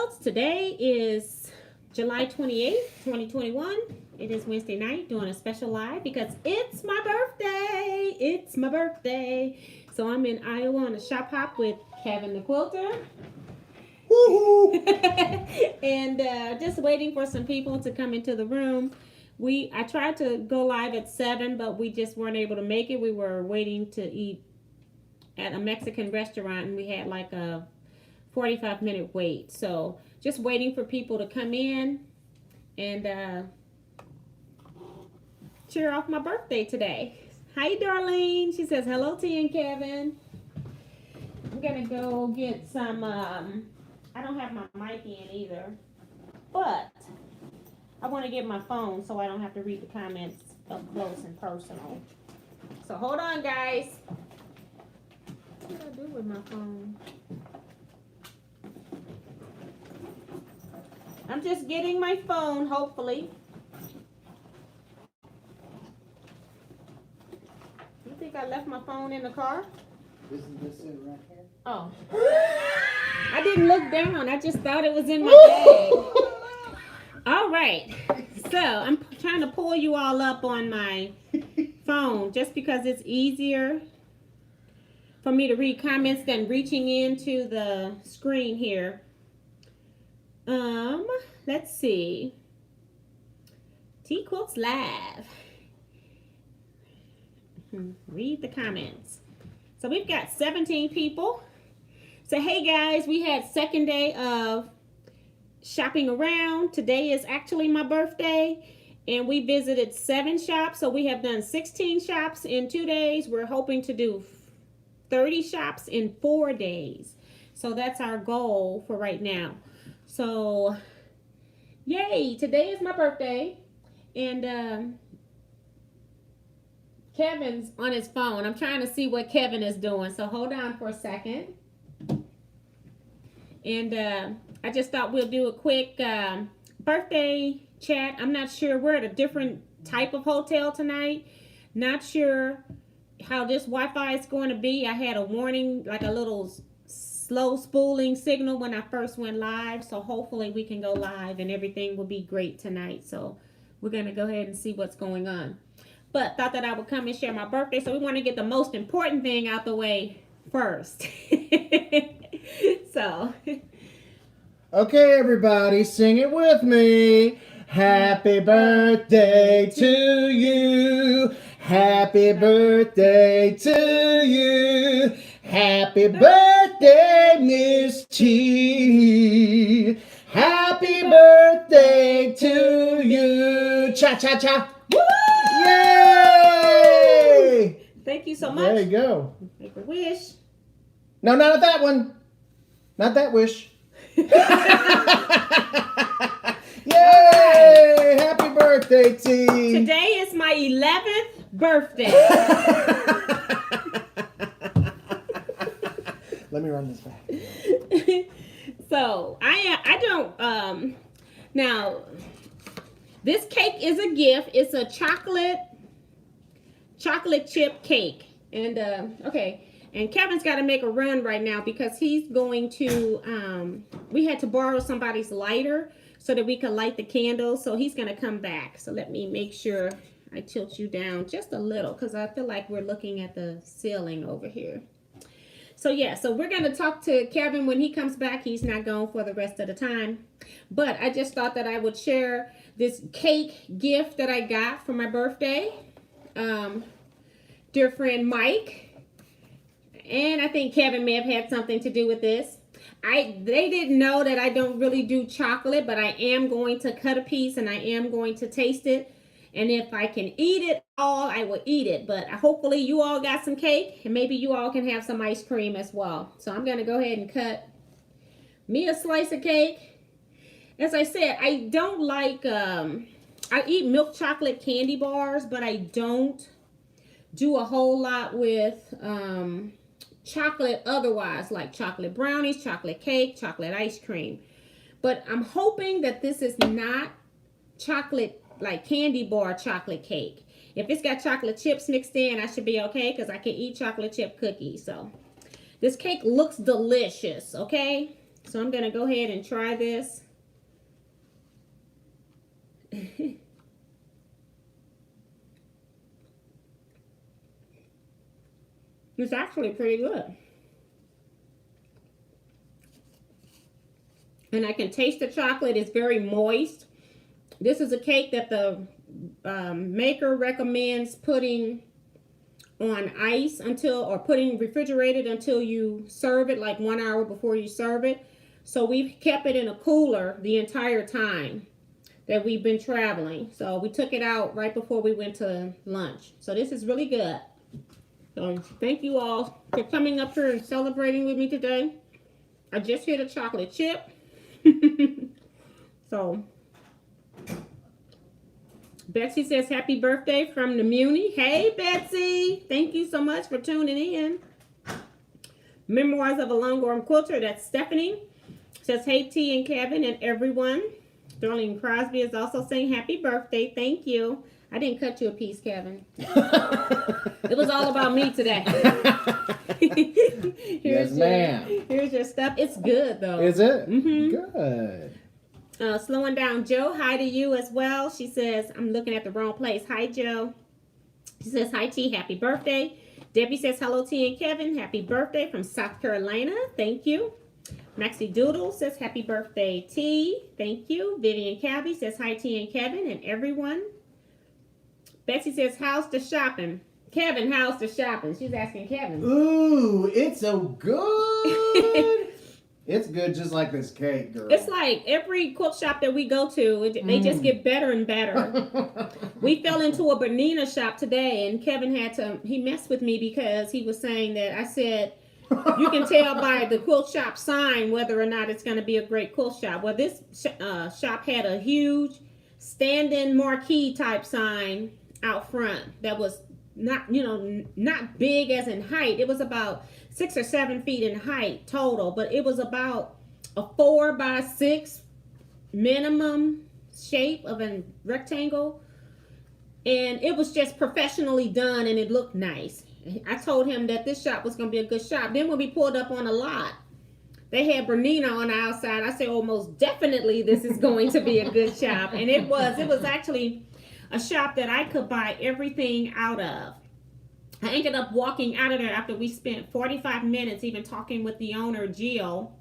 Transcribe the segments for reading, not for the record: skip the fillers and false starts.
Teaquilts. Today is July 28th, 2021. It is Wednesday night, doing a special live because it's my birthday. It's my birthday. So I'm in Iowa on a shop hop with Kevin the Quilter. And just waiting for some people to come into the room. I tried to go live at 7, but we just weren't able to make it. We were waiting to eat at a Mexican restaurant, and we had like a 45-minute wait. So just waiting for people to come in and cheer off my birthday today. Hi, Darlene. She says hello to you and Kevin. I'm gonna go get some. I don't have my mic in either, but I want to get my phone so I don't have to read the comments up close and personal. So hold on, guys. What did I do with my phone? I'm just getting my phone, hopefully. You think I left my phone in the car? Isn't this it right here? Oh. I didn't look down. I just thought it was in my bag. All right. So I'm trying to pull you all up on my phone just because it's easier for me to read comments than reaching into the screen here. Let's see. Teaquilts live. Read the comments. So we've got 17 people. So hey guys, we had second day of shopping around. Today is actually my birthday, and we visited 7 shops. So we have done 16 shops in 2 days. We're hoping to do 30 shops in 4 days. So that's our goal for right now. So yay, today is my birthday, and Kevin's on his phone. I'm trying to see what Kevin is doing, so hold on for a second. And I just thought we'll do a quick birthday chat. I'm not sure. We're at a different type of hotel tonight. Not sure how this Wi-Fi is going to be. I had a warning, like a little slow spooling signal when I first went live. So hopefully we can go live and everything will be great tonight. So we're going to go ahead and see what's going on. But thought that I would come and share my birthday. So we want to get the most important thing out the way first. So. Okay, everybody, sing it with me. Happy birthday to you. Happy birthday to you. Happy birthday, Miss T. Happy birthday to you. Cha-cha-cha. Woo! Yay! Thank you so much. There you go. Make a wish. No, not that one. Not that wish. Yay! Happy birthday, T. Today is my 11th birthday. Let me run this back. So I don't now this cake is a gift. It's a chocolate chip cake. And okay. And Kevin's got to make a run right now because he's going to, we had to borrow somebody's lighter so that we could light the candles. So he's going to come back. So let me make sure I tilt you down just a little because I feel like we're looking at the ceiling over here. So yeah, so we're going to talk to Kevin when he comes back. He's not gone for the rest of the time. But I just thought that I would share this cake gift that I got for my birthday. Dear friend Mike. And I think Kevin may have had something to do with this. They didn't know that I don't really do chocolate, but I am going to cut a piece and I am going to taste it. And if I can eat it all, I will eat it. But hopefully you all got some cake and maybe you all can have some ice cream as well. So I'm going to go ahead and cut me a slice of cake. As I said, I don't like, I eat milk chocolate candy bars, but I don't do a whole lot with, chocolate otherwise, like chocolate brownies, chocolate cake, chocolate ice cream. But I'm hoping that this is not chocolate, like candy bar chocolate cake. If it's got chocolate chips mixed in, I should be okay because I can eat chocolate chip cookies. So this cake looks delicious, okay? So I'm going to go ahead and try this. It's actually pretty good. And I can taste the chocolate. It's very moist. This is a cake that the maker recommends putting on ice or putting refrigerated until you serve it, like 1 hour before you serve it. So we've kept it in a cooler the entire time that we've been traveling. So we took it out right before we went to lunch. So this is really good. So thank you all for coming up here and celebrating with me today. I just hit a chocolate chip. So Betsy says happy birthday from the Muni. Hey Betsy, thank you so much for tuning in. Memoirs of a Longhorn Quilter, that's Stephanie. Says hey T and Kevin and everyone. Darlene Crosby is also saying happy birthday. Thank you. I didn't cut you a piece, Kevin. It was all about me today. Yes, ma'am. Here's your stuff. It's good, though. Is it? Mm-hmm. Good. Slowing down Joe. Hi to you as well. She says, I'm looking at the wrong place. Hi, Joe. She says, hi, T. Happy birthday. Debbie says, hello, T and Kevin. Happy birthday from South Carolina. Thank you. Maxie Doodle says, happy birthday, T. Thank you. Vivian Cabby says, hi, T and Kevin and everyone. Betsy says, how's the shopping? Kevin, how's the shopping? She's asking Kevin. Ooh, it's so good. It's good just like this cake, girl. It's like every quilt shop that we go to, they just get better and better. We fell into a Bernina shop today, and Kevin he messed with me because he was saying that I said, you can tell by the quilt shop sign whether or not it's going to be a great quilt shop. Well, this shop had a huge stand-in marquee type sign out front that was not big as in height. It was about 6 or 7 feet in height total, but it was about a 4 by 6 minimum shape of a rectangle, and it was just professionally done and it looked nice. I told him that this shop was going to be a good shop. Then when we pulled up on a lot, they had Bernina on the outside. I said, oh, most definitely this is going to be a good shop. And it was actually a shop that I could buy everything out of. I ended up walking out of there after we spent 45 minutes even talking with the owner, Jill.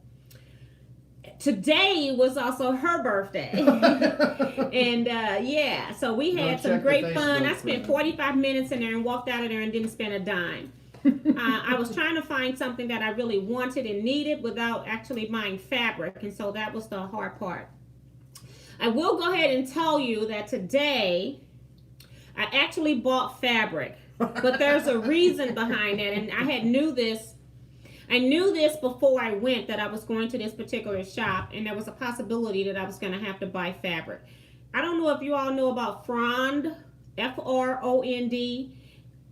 Today was also her birthday. And yeah, so we had some great fun. I spent 45 minutes in there and walked out of there and didn't spend a dime. I was trying to find something that I really wanted and needed without actually buying fabric, and so that was the hard part. I will go ahead and tell you that today I actually bought fabric, but there's a reason behind that, and I knew this before I went, that I was going to this particular shop, and there was a possibility that I was going to have to buy fabric. I don't know if you all know about Frond, Frond.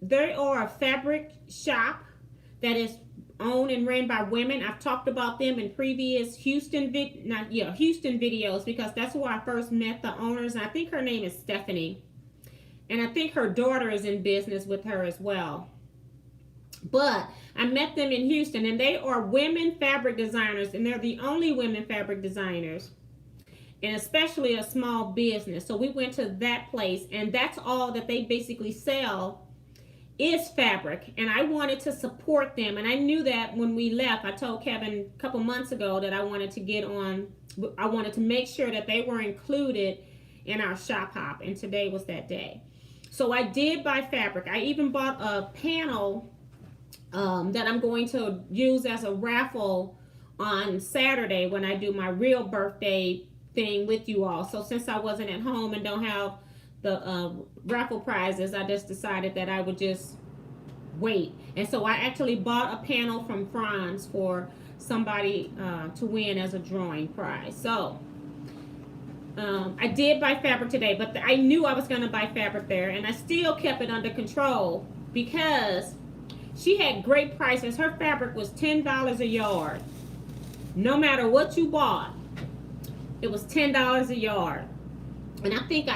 They are a fabric shop that is owned and ran by women. I've talked about them in previous Houston videos, because that's where I first met the owners. And I think her name is Stephanie, and I think her daughter is in business with her as well. But I met them in Houston, and they are women fabric designers, and they're the only women fabric designers, and especially a small business. So we went to that place, and that's all that they basically sell is fabric, and I wanted to support them. And I knew that when we left, I told Kevin a couple months ago that I wanted to make sure that they were included in our shop hop, and today was that day. So I did buy fabric. I even bought a panel that I'm going to use as a raffle on Saturday when I do my real birthday thing with you all. So since I wasn't at home and don't have the raffle prizes, I just decided that I would just wait. And so I actually bought a panel from Franz for somebody to win as a drawing prize. So I did buy fabric today, but I knew I was going to buy fabric there, and I still kept it under control because she had great prices. Her fabric was $10 a yard. No matter what you bought, it was $10 a yard. And I think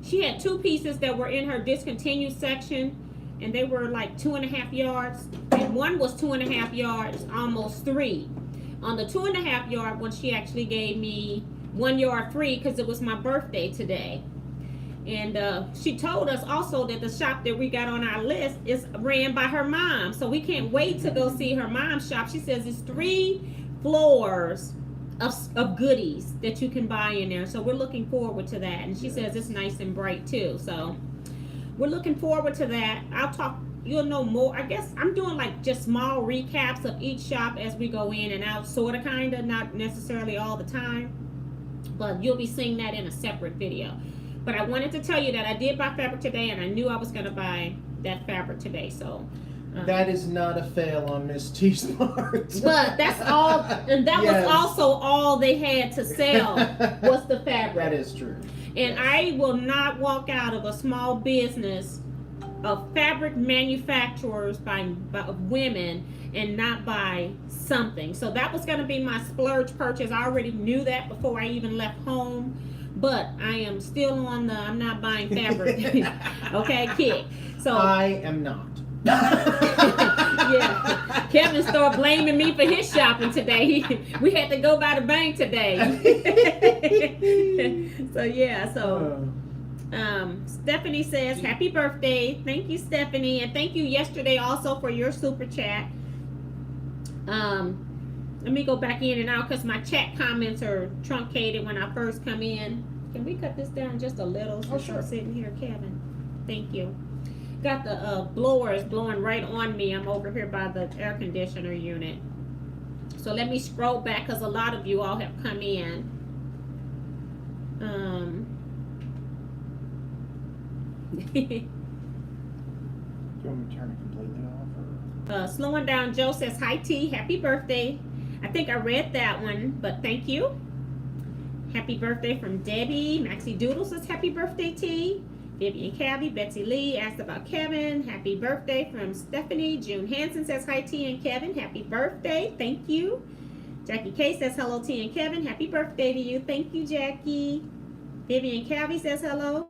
she had 2 pieces that were in her discontinued section, and they were like 2.5 yards. And one was 2.5 yards, almost 3. On the 2.5 yard one, she actually gave me 1 yard free because it was my birthday today. And she told us also that the shop that we got on our list is ran by her mom. So we can't wait to go see her mom's shop. She says it's 3 floors of goodies that you can buy in there. So we're looking forward to that. And she says it's nice and bright too. So we're looking forward to that. You'll know more. I guess I'm doing like just small recaps of each shop as we go in and out, sort of, kind of, not necessarily all the time. But you'll be seeing that in a separate video. But I wanted to tell you that I did buy fabric today, and I knew I was going to buy that fabric today. So that is not a fail on Miss T Smart. But that's all, and that was also all they had to sell was the fabric. That is true. And I will not walk out of a small business of fabric manufacturers of women and not buy something. So that was going to be my splurge purchase. I already knew that before I even left home. But I am still on the I'm not buying fabric, okay, kick. So I am not. Yeah, Kevin started blaming me for his shopping today. We had to go by the bank today. So yeah, Stephanie says happy birthday. Thank you, Stephanie, and thank you yesterday also for your super chat. Let me go back in and out because my chat comments are truncated when I first come in. Can we cut this down just a little? Oh, sure. I'm sitting here, Kevin. Thank you. Got the blowers blowing right on me. I'm over here by the air conditioner unit. So let me scroll back because a lot of you all have come in. Do you want me to turn it completely off? Or? Slowing down Joe says hi T, happy birthday. I think I read that one, but thank you. Happy birthday from Debbie. Maxie Doodle says happy birthday T. Vivian Cabby, Betsy Lee asked about Kevin. Happy birthday from Stephanie. June Hansen says hi T and Kevin. Happy birthday. Thank you. Jackie K says hello T and Kevin. Happy birthday to you. Thank you, Jackie. Vivian Cabby says hello.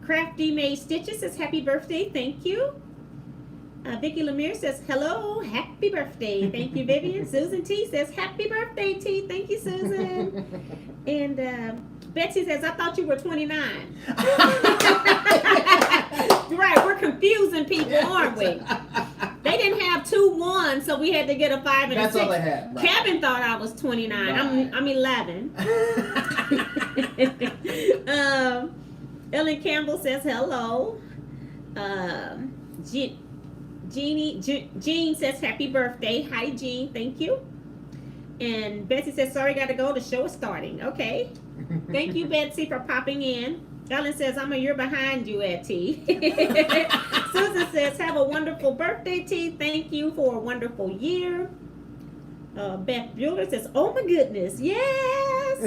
Crafty Made Stitches says happy birthday. Thank you. Vicky Lemire says hello. Happy birthday. Thank you, Vivian. Susan T says happy birthday T. Thank you, Susan. And Betsy says, I thought you were 29. Right, we're confusing people, aren't we? They didn't have 2 1, so we had to get a 5 and a 6. That's all they had. Right. Kevin thought I was 29. Right. I'm 11. Ellen Campbell says hello. Jean says happy birthday. Hi, Jean. Thank you. And Betsy says, sorry, got to go. The show is starting. Okay. Thank you, Betsy, for popping in. Ellen says, I'm a year behind you at T. Susan says, have a wonderful birthday, T. Thank you for a wonderful year. Beth Bueller says, oh my goodness, yes.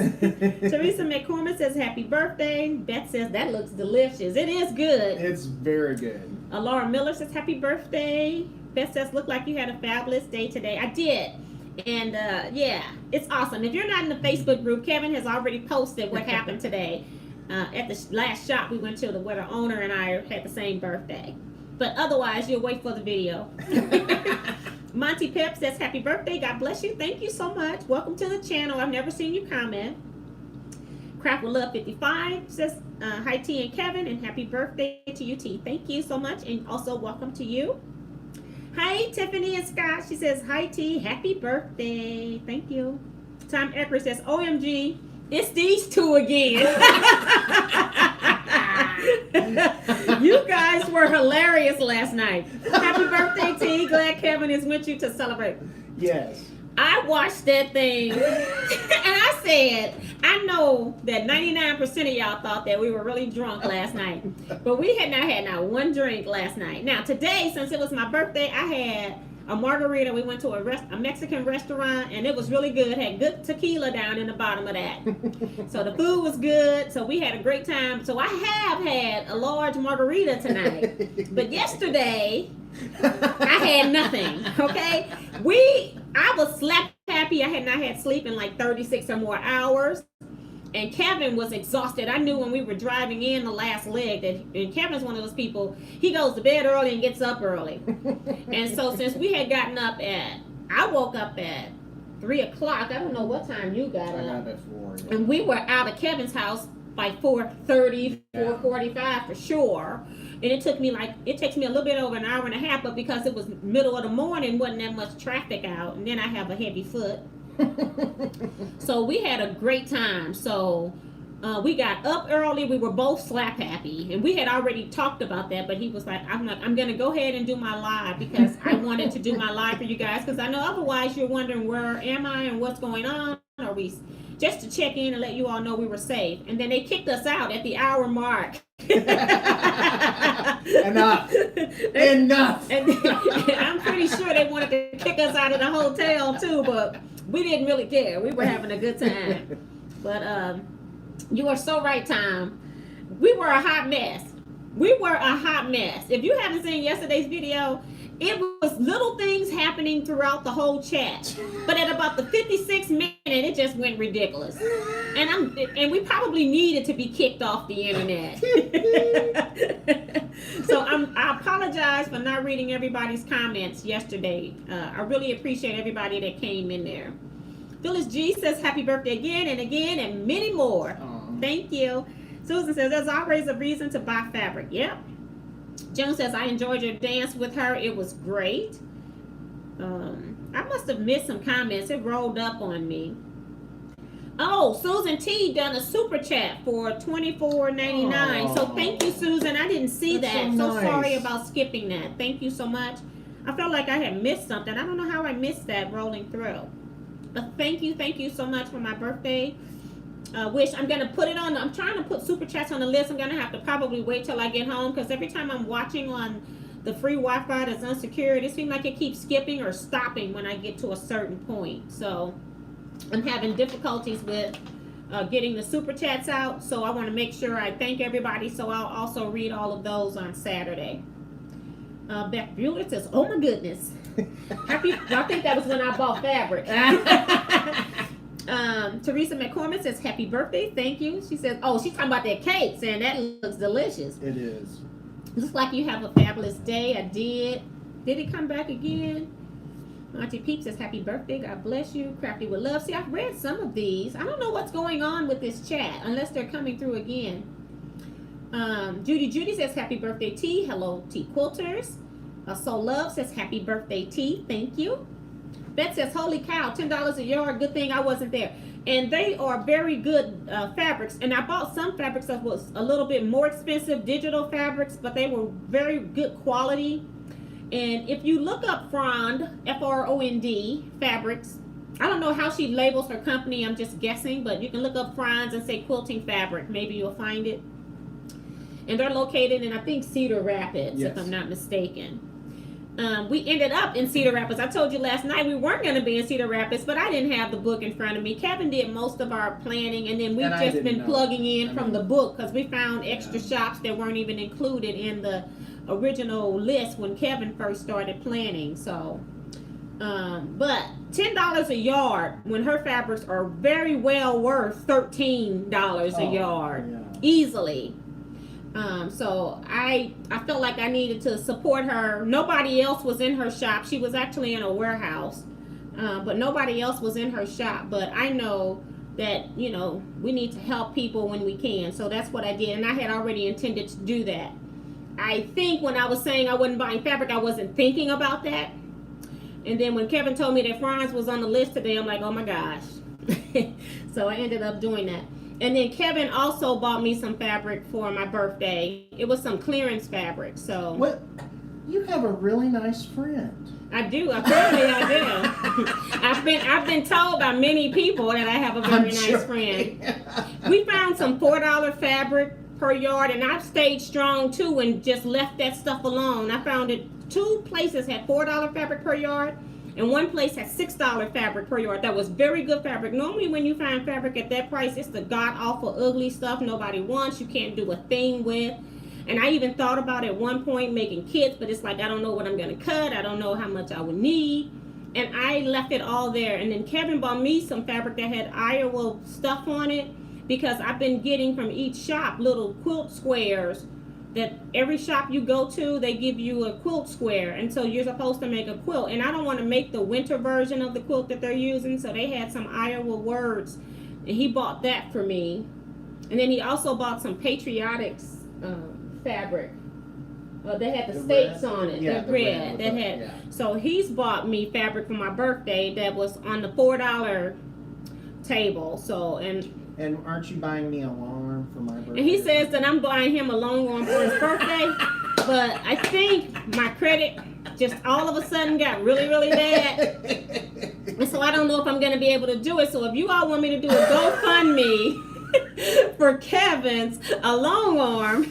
Teresa McCormick says, happy birthday. Beth says, that looks delicious. It is good. It's very good. Laura Miller says, happy birthday. Beth says, look like you had a fabulous day today. I did. And yeah, it's awesome. If you're not in the Facebook group, Kevin has already posted what happened today at the last shop we went to, where the owner and I had the same birthday. But otherwise, you'll wait for the video. Monty Pep says, happy birthday. God bless you. Thank you so much. Welcome to the channel. I've never seen you comment. Craft with Love 55 says, hi T and Kevin, and happy birthday to you, T. Thank you so much, and also welcome to you. Hi Tiffany and Scott. She says, hi T, happy birthday. Thank you. Tom Ecker says, OMG, it's these two again. You guys were hilarious last night. Happy birthday, T. Glad Kevin is with you to celebrate. Yes. I watched that thing and I said, I know that 99% of y'all thought that we were really drunk last night, but we had not one drink last night. Now today, since it was my birthday, I had a margarita. We went to a Mexican restaurant and it was really good. Had good tequila down in the bottom of that. So the food was good. So we had a great time. So I have had a large margarita tonight, but yesterday I had nothing. Okay, I was slap happy. I had not had sleep in like 36 or more hours. And Kevin was exhausted. I knew when we were driving in the last leg that, and Kevin's one of those people, he goes to bed early and gets up early. And so since we had gotten up I woke up at 3 o'clock. I don't know what time you got I up. got at 4. Yeah. And we were out of Kevin's house by 4:30, 4:45 for sure. And it takes me a little bit over an hour and a half, but because it was middle of the morning, wasn't that much traffic out. And then I have a heavy foot. So we had a great time. So we got up early. We were both slap happy, and we had already talked about that. But he was like, I'm gonna go ahead and do my live because I wanted to do my live for you guys, because I know otherwise you're wondering where am I and what's going on. Are we just to check in and let you all know we were safe? And then they kicked us out at the hour mark. Enough. And I'm pretty sure they wanted to kick us out of the hotel too, but we didn't really care. We were having a good time. But you are so right, Tom. We were a hot mess. If you haven't seen yesterday's video, it was little things happening throughout the whole chat. But at about the 56th minute, it just went ridiculous. And we probably needed to be kicked off the internet. So I apologize for not reading everybody's comments yesterday. I really appreciate everybody that came in there. Phyllis G says happy birthday again and many more. Aww. Thank you. Susan says there's always a reason to buy fabric. Yep. Joan says I enjoyed your dance with her. It was great. I must have missed some comments. It rolled up on me. Oh, Susan T done a super chat for $24.99. So thank you, Susan. I didn't see that. So nice. sorry about skipping that. Thank you so much. I felt like I had missed something. I don't know how I missed that rolling through. But thank you so much for my birthday wish. I'm gonna put it on. I'm trying to put super chats on the list. I'm gonna have to probably wait till I get home, because every time I'm watching on the free Wi-Fi that's unsecured, it seems like it keeps skipping or stopping when I get to a certain point. So I'm having difficulties with getting the super chats out. So I want to make sure I thank everybody. So I'll also read all of those on Saturday. Beth Bueller says, "Oh my goodness, happy!" I think that was when I bought fabric. Teresa McCormick says, "Happy birthday, thank you." She says, "Oh, she's talking about that cake, saying that looks delicious." It is. Looks like you have a fabulous day. I did. Did it come back again? Auntie Peep says, "Happy birthday, God bless you." Crafty with love. See, I've read some of these. I don't know what's going on with this chat unless they're coming through again. Judy says, "Happy birthday, T." Hello, Teaquilters. Soul Love says, "Happy birthday, T." Thank you. Beth says, "Holy cow, $10 a yard. Good thing I wasn't there." And they are very good fabrics. And I bought some fabrics that was a little bit more expensive, digital fabrics, but they were very good quality. And if you look up Frond, Frond fabrics, I don't know how she labels her company. I'm just guessing, but you can look up Fronds and say quilting fabric. Maybe you'll find it. And they're located in, I think, Cedar Rapids, yes, if I'm not mistaken. We ended up in Cedar Rapids. I told you last night we weren't going to be in Cedar Rapids, but I didn't have the book in front of me. Kevin did most of our planning, and then we've just been plugging in from the book, because we found extra shops that weren't even included in the original list when Kevin first started planning. So, but $10 a yard when her fabrics are very well worth $13 a yard, easily. So I felt like I needed to support her. Nobody else was in her shop. She was actually in a warehouse, but nobody else was in her shop. But I know that, you know, we need to help people when we can. So that's what I did. And I had already intended to do that. I think when I was saying I wasn't buying fabric, I wasn't thinking about that. And then when Kevin told me that Franz was on the list today, I'm like, oh my gosh. So I ended up doing that. And then Kevin also bought me some fabric for my birthday. It was some clearance fabric. So what? You have a really nice friend. I do. Apparently I do. I've been told by many people that I have a very nice friend. We found some $4 fabric per yard, and I've stayed strong too and just left that stuff alone. I found it 2 places had $4 fabric per yard, and 1 place had $6 fabric per yard. That was very good fabric. Normally when you find fabric at that price, it's the god awful ugly stuff nobody wants, you can't do a thing with. And I even thought about at one point making kits, but it's like I don't know what I'm gonna cut, I don't know how much I would need, and I left it all there. And then Kevin bought me some fabric that had Iowa stuff on it, because I've been getting from each shop little quilt squares that every shop you go to, they give you a quilt square, and so you're supposed to make a quilt. And I don't want to make the winter version of the quilt that they're using, so they had some Iowa words, and he bought that for me. And then he also bought some patriotics fabric. They had the states on it, yeah, the red. That had. Yeah. So he's bought me fabric for my birthday that was on the $4 table. So And aren't you buying me a long arm for my birthday? and he says that I'm buying him a long arm for his birthday, but I think my credit just all of a sudden got really, really bad. And so I don't know if I'm going to be able to do it. So if you all want me to do a GoFundMe for Kevin's a long arm,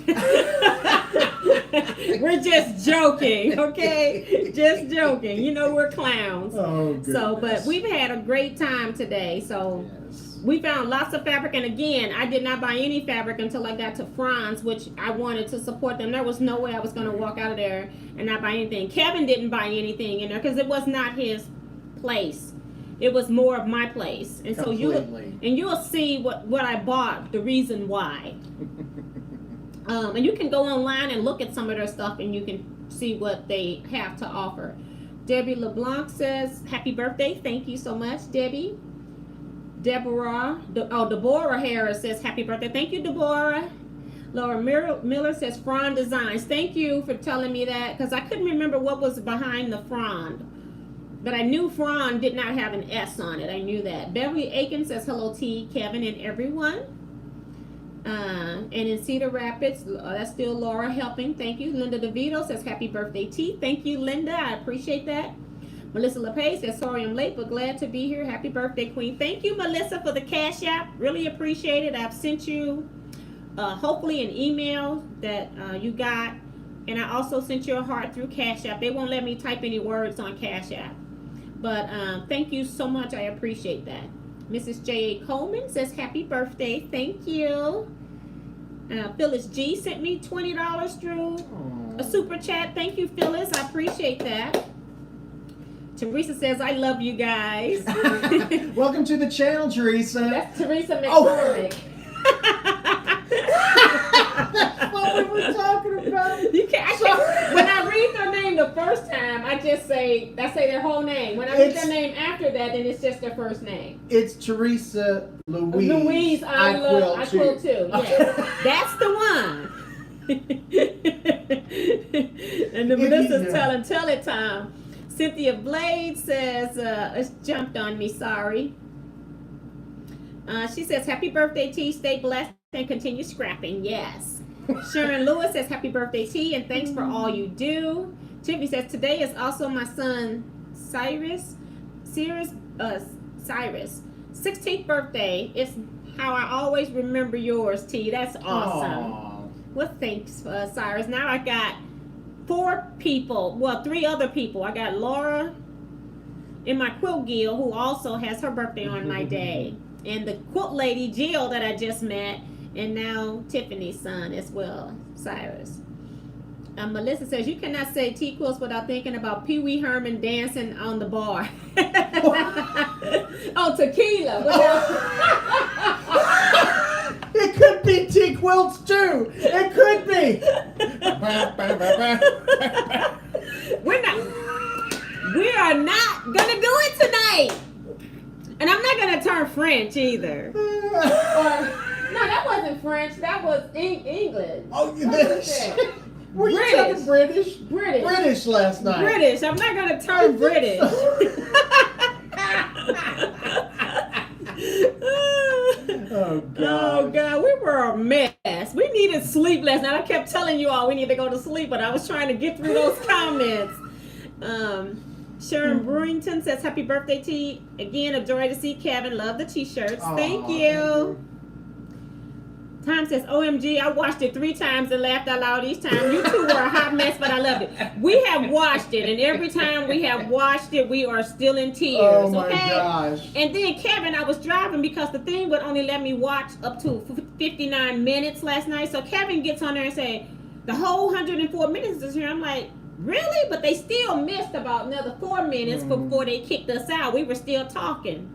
we're just joking, okay? Just joking. You know we're clowns. Oh, goodness. So, but we've had a great time today. So. Yes. We found lots of fabric, and again, I did not buy any fabric until I got to Franz, which I wanted to support them. There was no way I was going to walk out of there and not buy anything. Kevin didn't buy anything in there because it was not his place. It was more of my place, and Completely. so you'll see what I bought, the reason why. And you can go online and look at some of their stuff, and you can see what they have to offer. Debbie LeBlanc says, "Happy birthday!" Thank you so much, Debbie. Deborah Harris says, "Happy birthday." Thank you, Deborah. Laura Miller says, "Frond Designs." Thank you for telling me that, because I couldn't remember what was behind the frond. But I knew frond did not have an S on it. I knew that. Beverly Aiken says, "Hello, T, Kevin, and everyone." And in Cedar Rapids, that's still Laura helping. Thank you. Linda DeVito says, "Happy birthday, T." Thank you, Linda. I appreciate that. Melissa LePage says, "Sorry I'm late, but glad to be here. Happy birthday, Queen." Thank you, Melissa, for the Cash App. Really appreciate it. I've sent you, hopefully, an email that you got. And I also sent you a heart through Cash App. They won't let me type any words on Cash App. But thank you so much. I appreciate that. Mrs. J.A. Coleman says, "Happy birthday." Thank you. Phyllis G sent me $20 through a super chat. Thank you, Phyllis. I appreciate that. Teresa says, "I love you guys." Welcome to the channel, Teresa. That's Teresa McCormick. That's what we were talking about. You can't, when I read their name the first time, I say their whole name. When I read their name after that, then it's just their first name. It's Teresa Louise. Louise, I quilt too. Yes. That's the one. And the Melissa's tell it time. Cynthia Blade says, it's jumped on me, sorry. She says, "Happy birthday, T. Stay blessed and continue scrapping." Yes. Sharon Lewis says, "Happy birthday, T, and thanks for all you do." Tiffany says, "Today is also my son Cyrus' 16th birthday. It's how I always remember yours, T." That's awesome. Aww. Well, thanks, Cyrus. Now I got 3 other people. I got Laura in my quilt guild, who also has her birthday on my day, and the quilt lady Jill that I just met, and now Tiffany's son as well, Cyrus. Melissa says, "You cannot say Teaquilts without thinking about Pee Wee Herman dancing on the bar." Oh, tequila. It could be Teaquilts too. It could be. We are not gonna do it tonight, and I'm not gonna turn French either. No, that wasn't French. That was English. Oh, were you British. talking British? British. British last night. British. I'm not gonna turn British. Oh God. Oh God, we were a mess. We needed sleep last night. I kept telling you all we need to go to sleep, but I was trying to get through those comments. Sharon Brewington says, "Happy birthday, T. Again, a joy to see Kevin. Love the t-shirts." Thank you. Tom says, "OMG, I watched it 3 times and laughed out loud each time. You two were a hot mess, but I loved it." We have watched it, and every time we have watched it, we are still in tears. Oh my okay? gosh. And then Kevin, I was driving because the thing would only let me watch up to 59 minutes last night. So Kevin gets on there and say, "The whole 104 minutes is here." I'm like, "Really?" But they still missed about another 4 minutes before they kicked us out. We were still talking.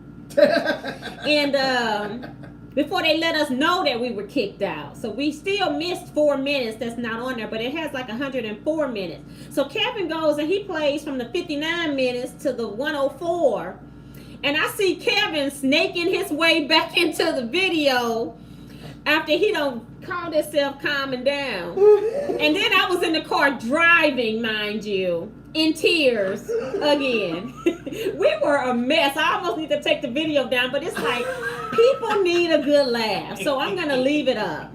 And before they let us know that we were kicked out. So we still missed 4 minutes that's not on there, but it has like 104 minutes. So Kevin goes and he plays from the 59 minutes to the 104. And I see Kevin snaking his way back into the video after he done called himself calming down. And then I was in the car driving, mind you, in tears again. We were a mess. I almost need to take the video down, but it's like people need a good laugh. So I'm going to leave it up.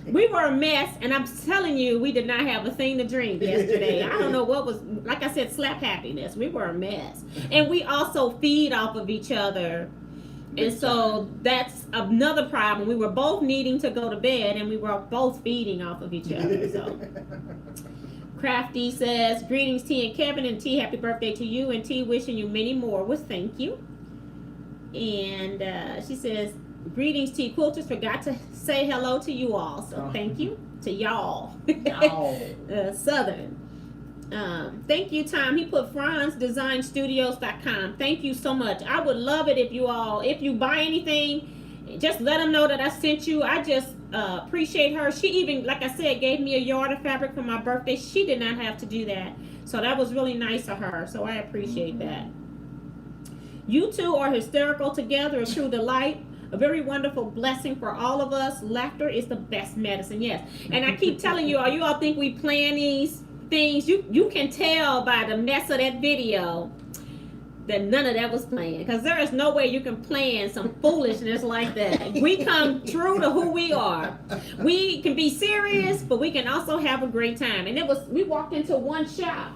We were a mess, and I'm telling you, we did not have a thing to drink yesterday. I don't know what was, like I said, slap happiness. We were a mess. And we also feed off of each other. And so that's another problem. We were both needing to go to bed, and we were both feeding off of each other. So Crafty says, greetings T and Kevin, and T, happy birthday to you, and T, wishing you many more. Well, thank you. And she says, greetings Teaquilts, forgot to say hello to you all. So thank you to y'all. Southern. Thank you, Tom. He put FranzDesignStudios.com. Thank you so much. I would love it if you buy anything, just let them know that I sent you. I just appreciate her. She even, like I said, gave me a yard of fabric for my birthday. She did not have to do that. So that was really nice of her. So I appreciate that. You two are hysterical together, a true delight. A very wonderful blessing for all of us. Laughter is the best medicine. Yes. And I keep telling you all think we plan these things. You can tell by the mess of that video that none of that was planned, because there is no way you can plan some foolishness like that. We come true to who we are. We can be serious, but we can also have a great time. And we walked into one shop,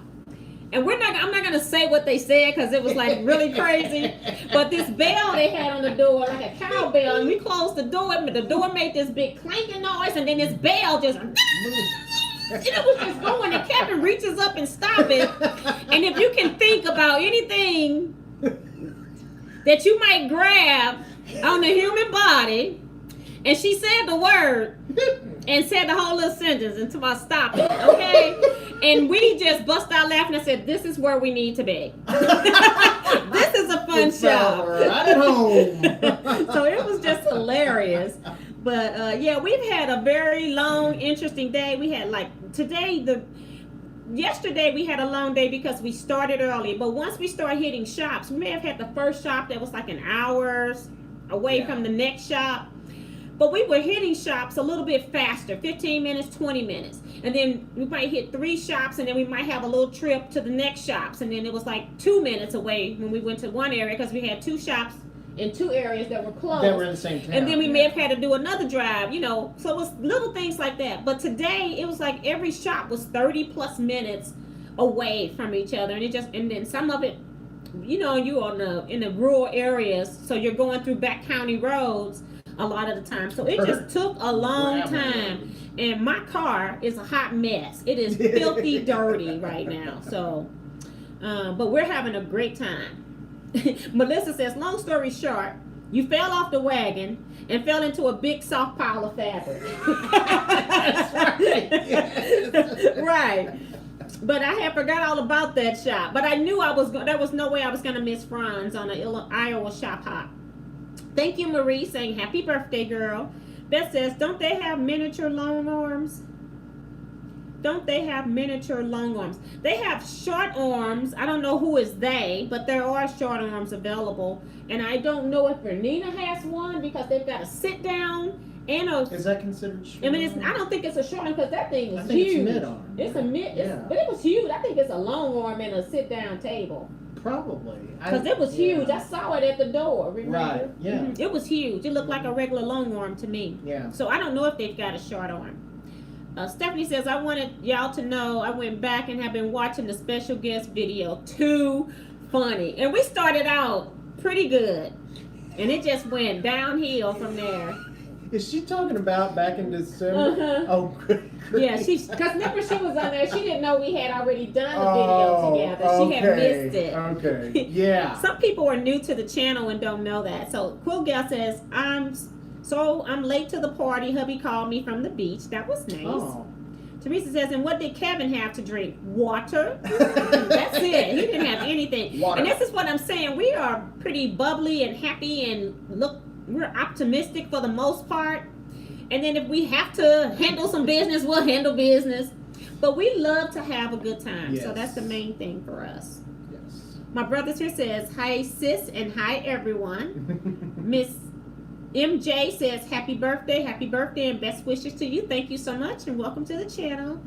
and I'm not gonna say what they said because it was like really crazy. But this bell they had on the door, like a cowbell, and we closed the door, but the door made this big clanking noise, and then this bell just and it was just going, and Kevin reaches up and stops it. And if you can think about anything that you might grab on the human body, and she said the word and said the whole little sentence until I stopped it, okay? And we just bust out laughing and said, this is where we need to be. This is a fun show. Right at home. So it was just hilarious. But yeah, we've had a very long, interesting day. We had yesterday we had a long day because we started early. But once we start hitting shops, we may have had the first shop that was like an hour away from the next shop. But we were hitting shops a little bit faster, 15 minutes, 20 minutes. And then we might hit 3 shops, and then we might have a little trip to the next shops. And then it was like 2 minutes away when we went to one area, because we had 2 shops in 2 areas that were close. That were in the same town. And then we may have had to do another drive, So it was little things like that. But today, it was like every shop was 30 plus minutes away from each other. And then some of it, you on in the rural areas, so you're going through back county roads a lot of the time. So it just took a long time. And my car is a hot mess. It is filthy dirty right now. So, but we're having a great time. Melissa says, long story short, you fell off the wagon and fell into a big soft pile of fabric. That's right. Yes. Right. But I had forgot all about that shop. But I knew there was no way I was going to miss Franz on an Iowa shop hop. Thank you, Marie, saying happy birthday, girl. Beth says, don't they have miniature long arms? Don't they have miniature long arms? They have short arms. I don't know who is they, but there are short arms available. And I don't know if Bernina has one, because they've got a sit down and a... Is that considered short? I mean, I don't think it's a short arm, because that thing is I think huge. It's mid-arm. It's a mid, but it was huge. I think it's a long arm and a sit down table. Probably. Because it was huge. I saw it at the door, remember? Right, yeah. Mm-hmm. It was huge. It looked like a regular long arm to me. Yeah. So I don't know if they've got a short arm. Stephanie says, I wanted y'all to know I went back and have been watching the special guest video. Too funny. And we started out pretty good. And it just went downhill from there. Is she talking about back in December? Oh, great. Yeah, because remember she was on there. She didn't know we had already done the video together. She had missed it. Okay, yeah. Some people are new to the channel and don't know that. So Quilt Gal says, I'm late to the party. Hubby called me from the beach. That was nice. Oh. Teresa says, and what did Kevin have to drink? Water. That's it. He didn't have anything. Water. And this is what I'm saying. We are pretty bubbly and happy and look we're optimistic for the most part. And then if we have to handle some business, we'll handle business. But we love to have a good time. Yes. So that's the main thing for us. Yes. My brother here says, hi, sis, and hi, everyone. Miss MJ says, happy birthday, and best wishes to you. Thank you so much, and welcome to the channel.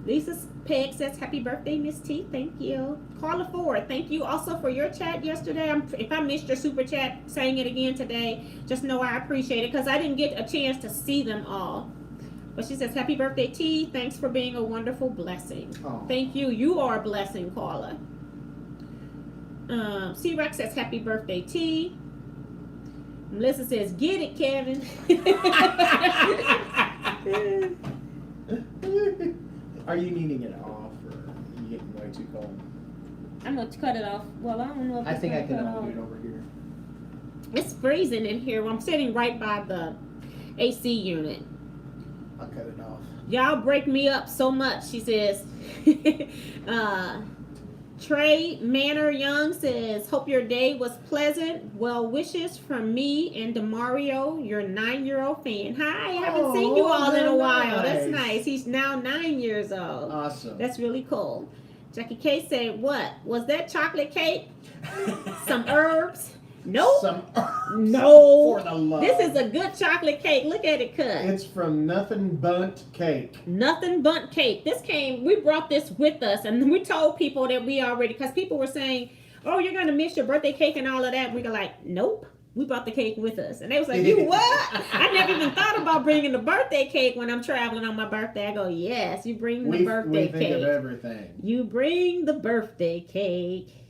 Lisa Peg says, happy birthday, Miss T. Thank you. Carla Ford, thank you also for your chat yesterday. If I missed your super chat, saying it again today, just know I appreciate it because I didn't get a chance to see them all. But she says, happy birthday, T. Thanks for being a wonderful blessing. Aww. Thank you. You are a blessing, Carla. C-Rex says, happy birthday, T. Melissa says, get it, Kevin. Are you needing it off, or are you getting way too cold? I'm going to cut it off. Well, I don't know if I it's think I gonna can cut undo off. it over here. It's freezing in here. I'm sitting right by the AC unit. I'll cut it off. Y'all break me up so much, she says. Trey Manor Young says, hope your day was pleasant. Well wishes from me and Demario, your 9-year-old fan. Hi, I haven't seen you all in a while. That's nice. He's now 9 years old. Awesome. That's really cool. Jackie K said, what? Was that chocolate cake? Some herbs? Nope. Some herbs. No. For the love. This is a good chocolate cake. Look at it cut. It's from Nothing Bunt Cake. Nothing Bunt Cake. We brought this with us, and we told people that we already, because people were saying, oh, you're going to miss your birthday cake and all of that. We were like, nope. We brought the cake with us. And they was like, you what? I never even thought about bringing the birthday cake when I'm traveling on my birthday. I go, yes, you bring the birthday cake. We think of everything. You bring the birthday cake.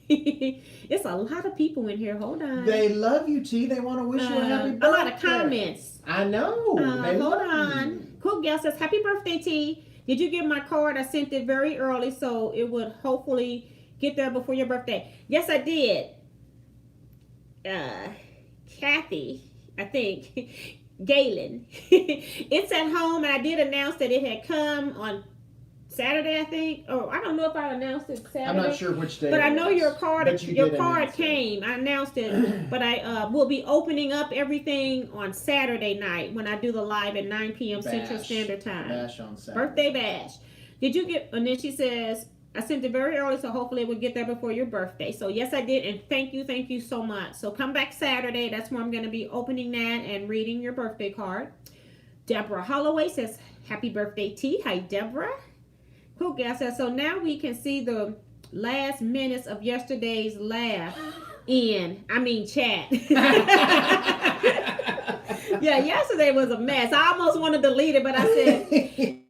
It's a lot of people in here. Hold on. They love you, T. They want to wish you a happy birthday. A lot of comments. I know. Hold on. Cool Gal says, happy birthday, T. Did you get my card? I sent it very early, so it would hopefully get there before your birthday. Yes, I did. Kathy, I think. Galen. It's at home, and I did announce that it had come on Saturday, I think. Or I don't know if I announced it Saturday. I'm not sure which day. But I know your card came. came. I announced it. But I will be opening up everything on Saturday night when I do the live at 9 p.m. Central Standard Time. Bash on Saturday. Birthday bash. Did you get, and then she says, I sent it very early, so hopefully it will get there before your birthday. So yes, I did, and thank you so much. So come back Saturday. That's where I'm going to be opening that and reading your birthday card. Deborah Holloway says, happy birthday, T. Hi, Deborah. Cool Gal says, so now we can see the last minutes of yesterday's laugh chat. Yeah, yesterday was a mess. I almost wanted to delete it, but I said,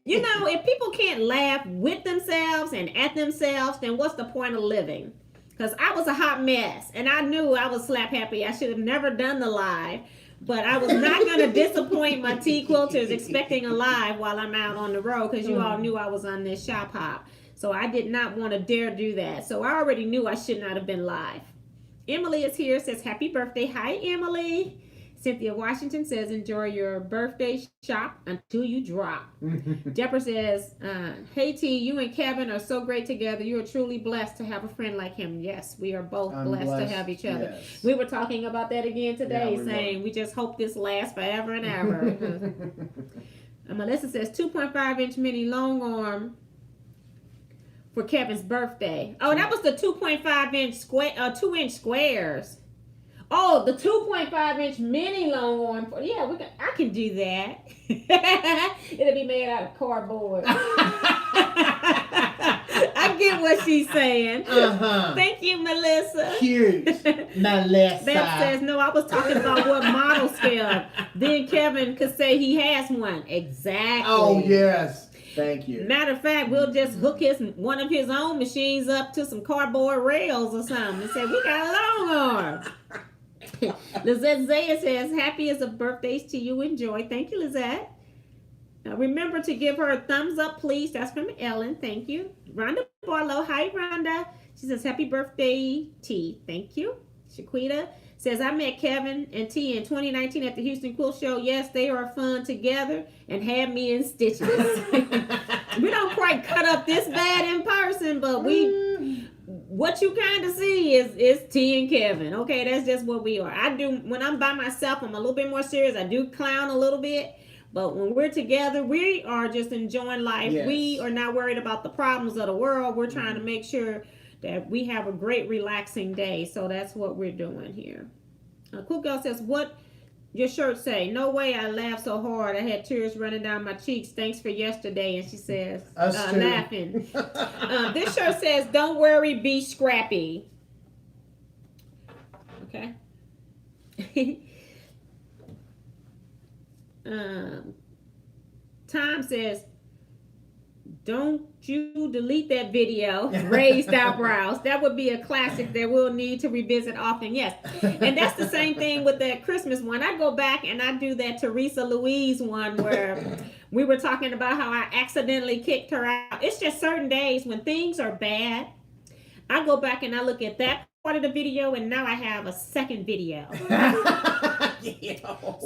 you know, if people can't laugh with themselves and at themselves, then what's the point of living? Because I was a hot mess, and I knew I was slap happy. I should have never done the live. But I was not going to disappoint my Teaquilters expecting a live while I'm out on the road, because you all knew I was on this shop hop. So I did not want to dare do that. So I already knew I should not have been live. Emily is here, says happy birthday. Hi, Emily. Cynthia Washington says enjoy your birthday shop until you drop. Deborah says, hey T, you and Kevin are so great together. You are truly blessed to have a friend like him. Yes, we are both blessed to have each other. Yes. We were talking about that again today, saying we just hope this lasts forever and ever. Melissa says 2.5-inch mini long arm for Kevin's birthday. Oh, that was the 2.5-inch square, 2-inch squares. Oh, the 2.5-inch mini long arm. Yeah, I can do that. It'll be made out of cardboard. I get what she's saying. Thank you, Melissa. Cute. Melissa. Beth says, no, I was talking about what model scale. Then Kevin could say he has one. Exactly. Oh, yes. Thank you. Matter of fact, we'll just hook one of his own machines up to some cardboard rails or something and say, we got a long arm. Lizette Zaya says, happy as a birthdays to you. Enjoy. Thank you, Lizette. Now remember to give her a thumbs up, please. That's from Ellen. Thank you. Rhonda Barlow. Hi, Rhonda. She says, happy birthday, T. Thank you. Shaquita says, I met Kevin and T in 2019 at the Houston Quilt Show. Yes, they are fun together and had me in stitches. We don't quite cut up this bad in person, but we what you kind of see is T and Kevin. Okay, that's just what we are. I do when I'm by myself, I'm a little bit more serious. I do clown a little bit, but when we're together, we are just enjoying life. Yes. We are not worried about the problems of the world. We're trying to make sure that we have a great relaxing day. So that's what we're doing here. Cool Girl says, "What your shirt say? No way! I laughed so hard. I had tears running down my cheeks. Thanks for yesterday." And she says, laughing. This shirt says, "Don't worry, be scrappy." Okay. Tom says, "Don't you delete that video." Raised eyebrows. That would be a classic that we'll need to revisit often. Yes. And that's the same thing with that Christmas one. I go back and I do that Teresa Louise one where we were talking about how I accidentally kicked her out. It's just certain days when things are bad. I go back and I look at that part of the video, and now I have a second video.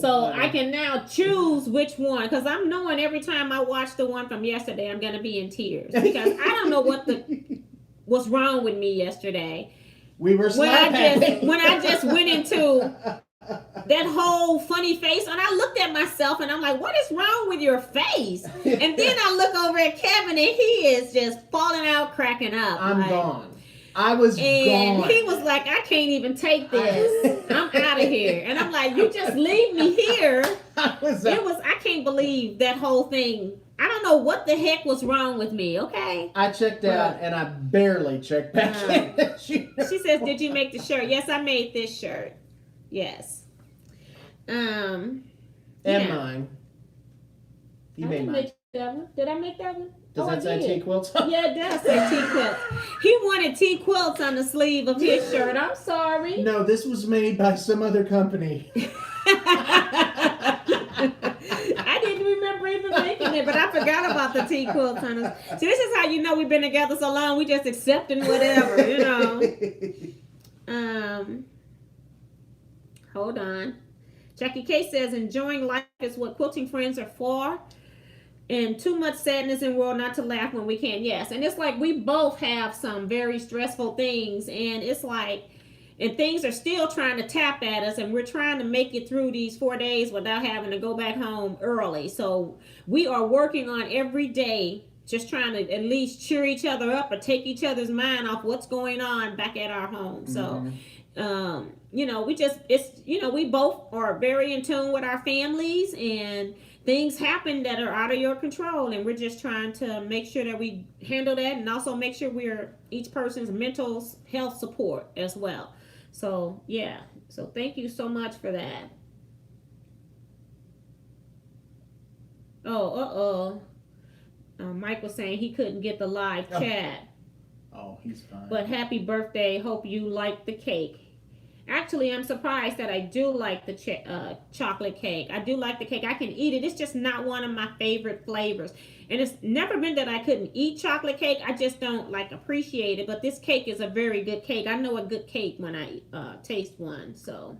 So I can now choose which one, because I'm knowing every time I watch the one from yesterday, I'm gonna be in tears because I don't know what's wrong with me yesterday. We were when I just went into that whole funny face, and I looked at myself and I'm like, what is wrong with your face? And then I look over at Kevin and he is just falling out cracking up. I'm gone. I was gone. He was like, I can't even take this. I'm out of here. And I'm like, you just leave me here. I can't believe that whole thing. I don't know what the heck was wrong with me, okay? I checked out and I barely checked back in. She says, did you make the shirt? Yes, I made this shirt. Yes. And mine. You made mine. Did I make that one? Does that say Teaquilts? Yeah, it does say Teaquilts. He wanted Teaquilts on the sleeve of his shirt. I'm sorry. No, this was made by some other company. I didn't remember even making it, but I forgot about the Teaquilts on us. See, this is how you know we've been together so long. We just accepting whatever, you know. Hold on. Jackie K says, enjoying life is what quilting friends are for. And too much sadness in the world not to laugh when we can. Yes. And it's like we both have some very stressful things. And it's like, and things are still trying to tap at us. And we're trying to make it through these 4 days without having to go back home early. So we are working on every day, just trying to at least cheer each other up or take each other's mind off what's going on back at our home. So, you know, we both are very in tune with our families, and things happen that are out of your control, and we're just trying to make sure that we handle that, and also make sure we're each person's mental health support as well. So yeah, so thank you so much for that. Mike was saying he couldn't get the live chat. Oh, he's fine. But happy birthday, hope you like the cake. Actually, I'm surprised that I do like the chocolate cake. I do like the cake. I can eat it. It's just not one of my favorite flavors. And it's never been that I couldn't eat chocolate cake. I just don't appreciate it. But this cake is a very good cake. I know a good cake when I taste one. So,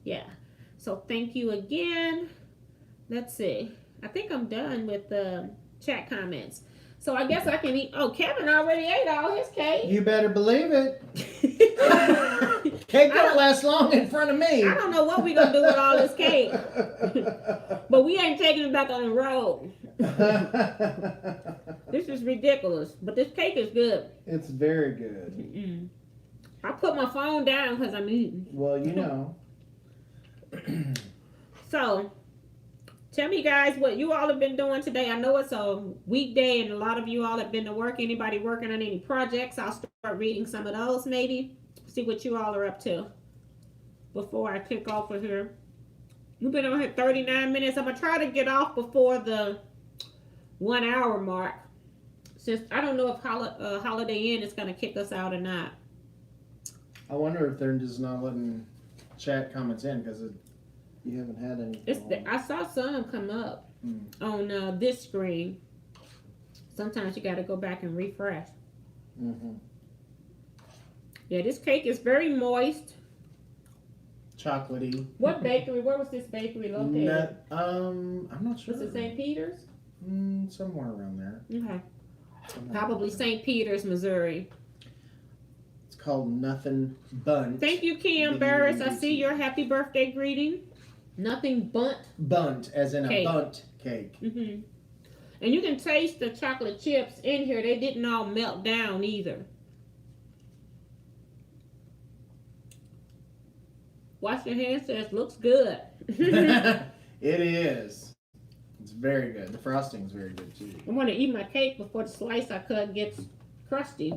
yeah. So, thank you again. Let's see. I think I'm done with the chat comments. So I guess I can eat. Oh, Kevin already ate all his cake. You better believe it. Cake don't last long in front of me. I don't know what we're going to do with all this cake. But we ain't taking it back on the road. This is ridiculous. But this cake is good. It's very good. I put my phone down because I'm eating. Well, you know. So, tell me, guys, what you all have been doing today. I know it's a weekday, and a lot of you all have been to work. Anybody working on any projects? I'll start reading some of those, maybe. See what you all are up to before I kick off of here. We've been on here 39 minutes. I'm going to try to get off before the 1 hour mark, since I don't know if Holiday Inn is going to kick us out or not. I wonder if they're just not letting chat comments in because you haven't had any. I saw some come up on this screen. Sometimes you got to go back and refresh. Yeah, this cake is very moist. Chocolatey. What bakery? Where was this bakery located? I'm not sure. Was it St. Peter's? Somewhere around there. Okay. Probably St. Peter's, Missouri. called Nothing Bunt. Thank you, Kim Barris. I see your happy birthday greeting. Nothing bunt. Bunt, as in cake. a bunt cake. And you can taste the chocolate chips in here. They didn't all melt down either. Wash your hands, says looks good. It is. It's very good. The frosting's very good too. I want to eat my cake before the slice I cut gets crusty.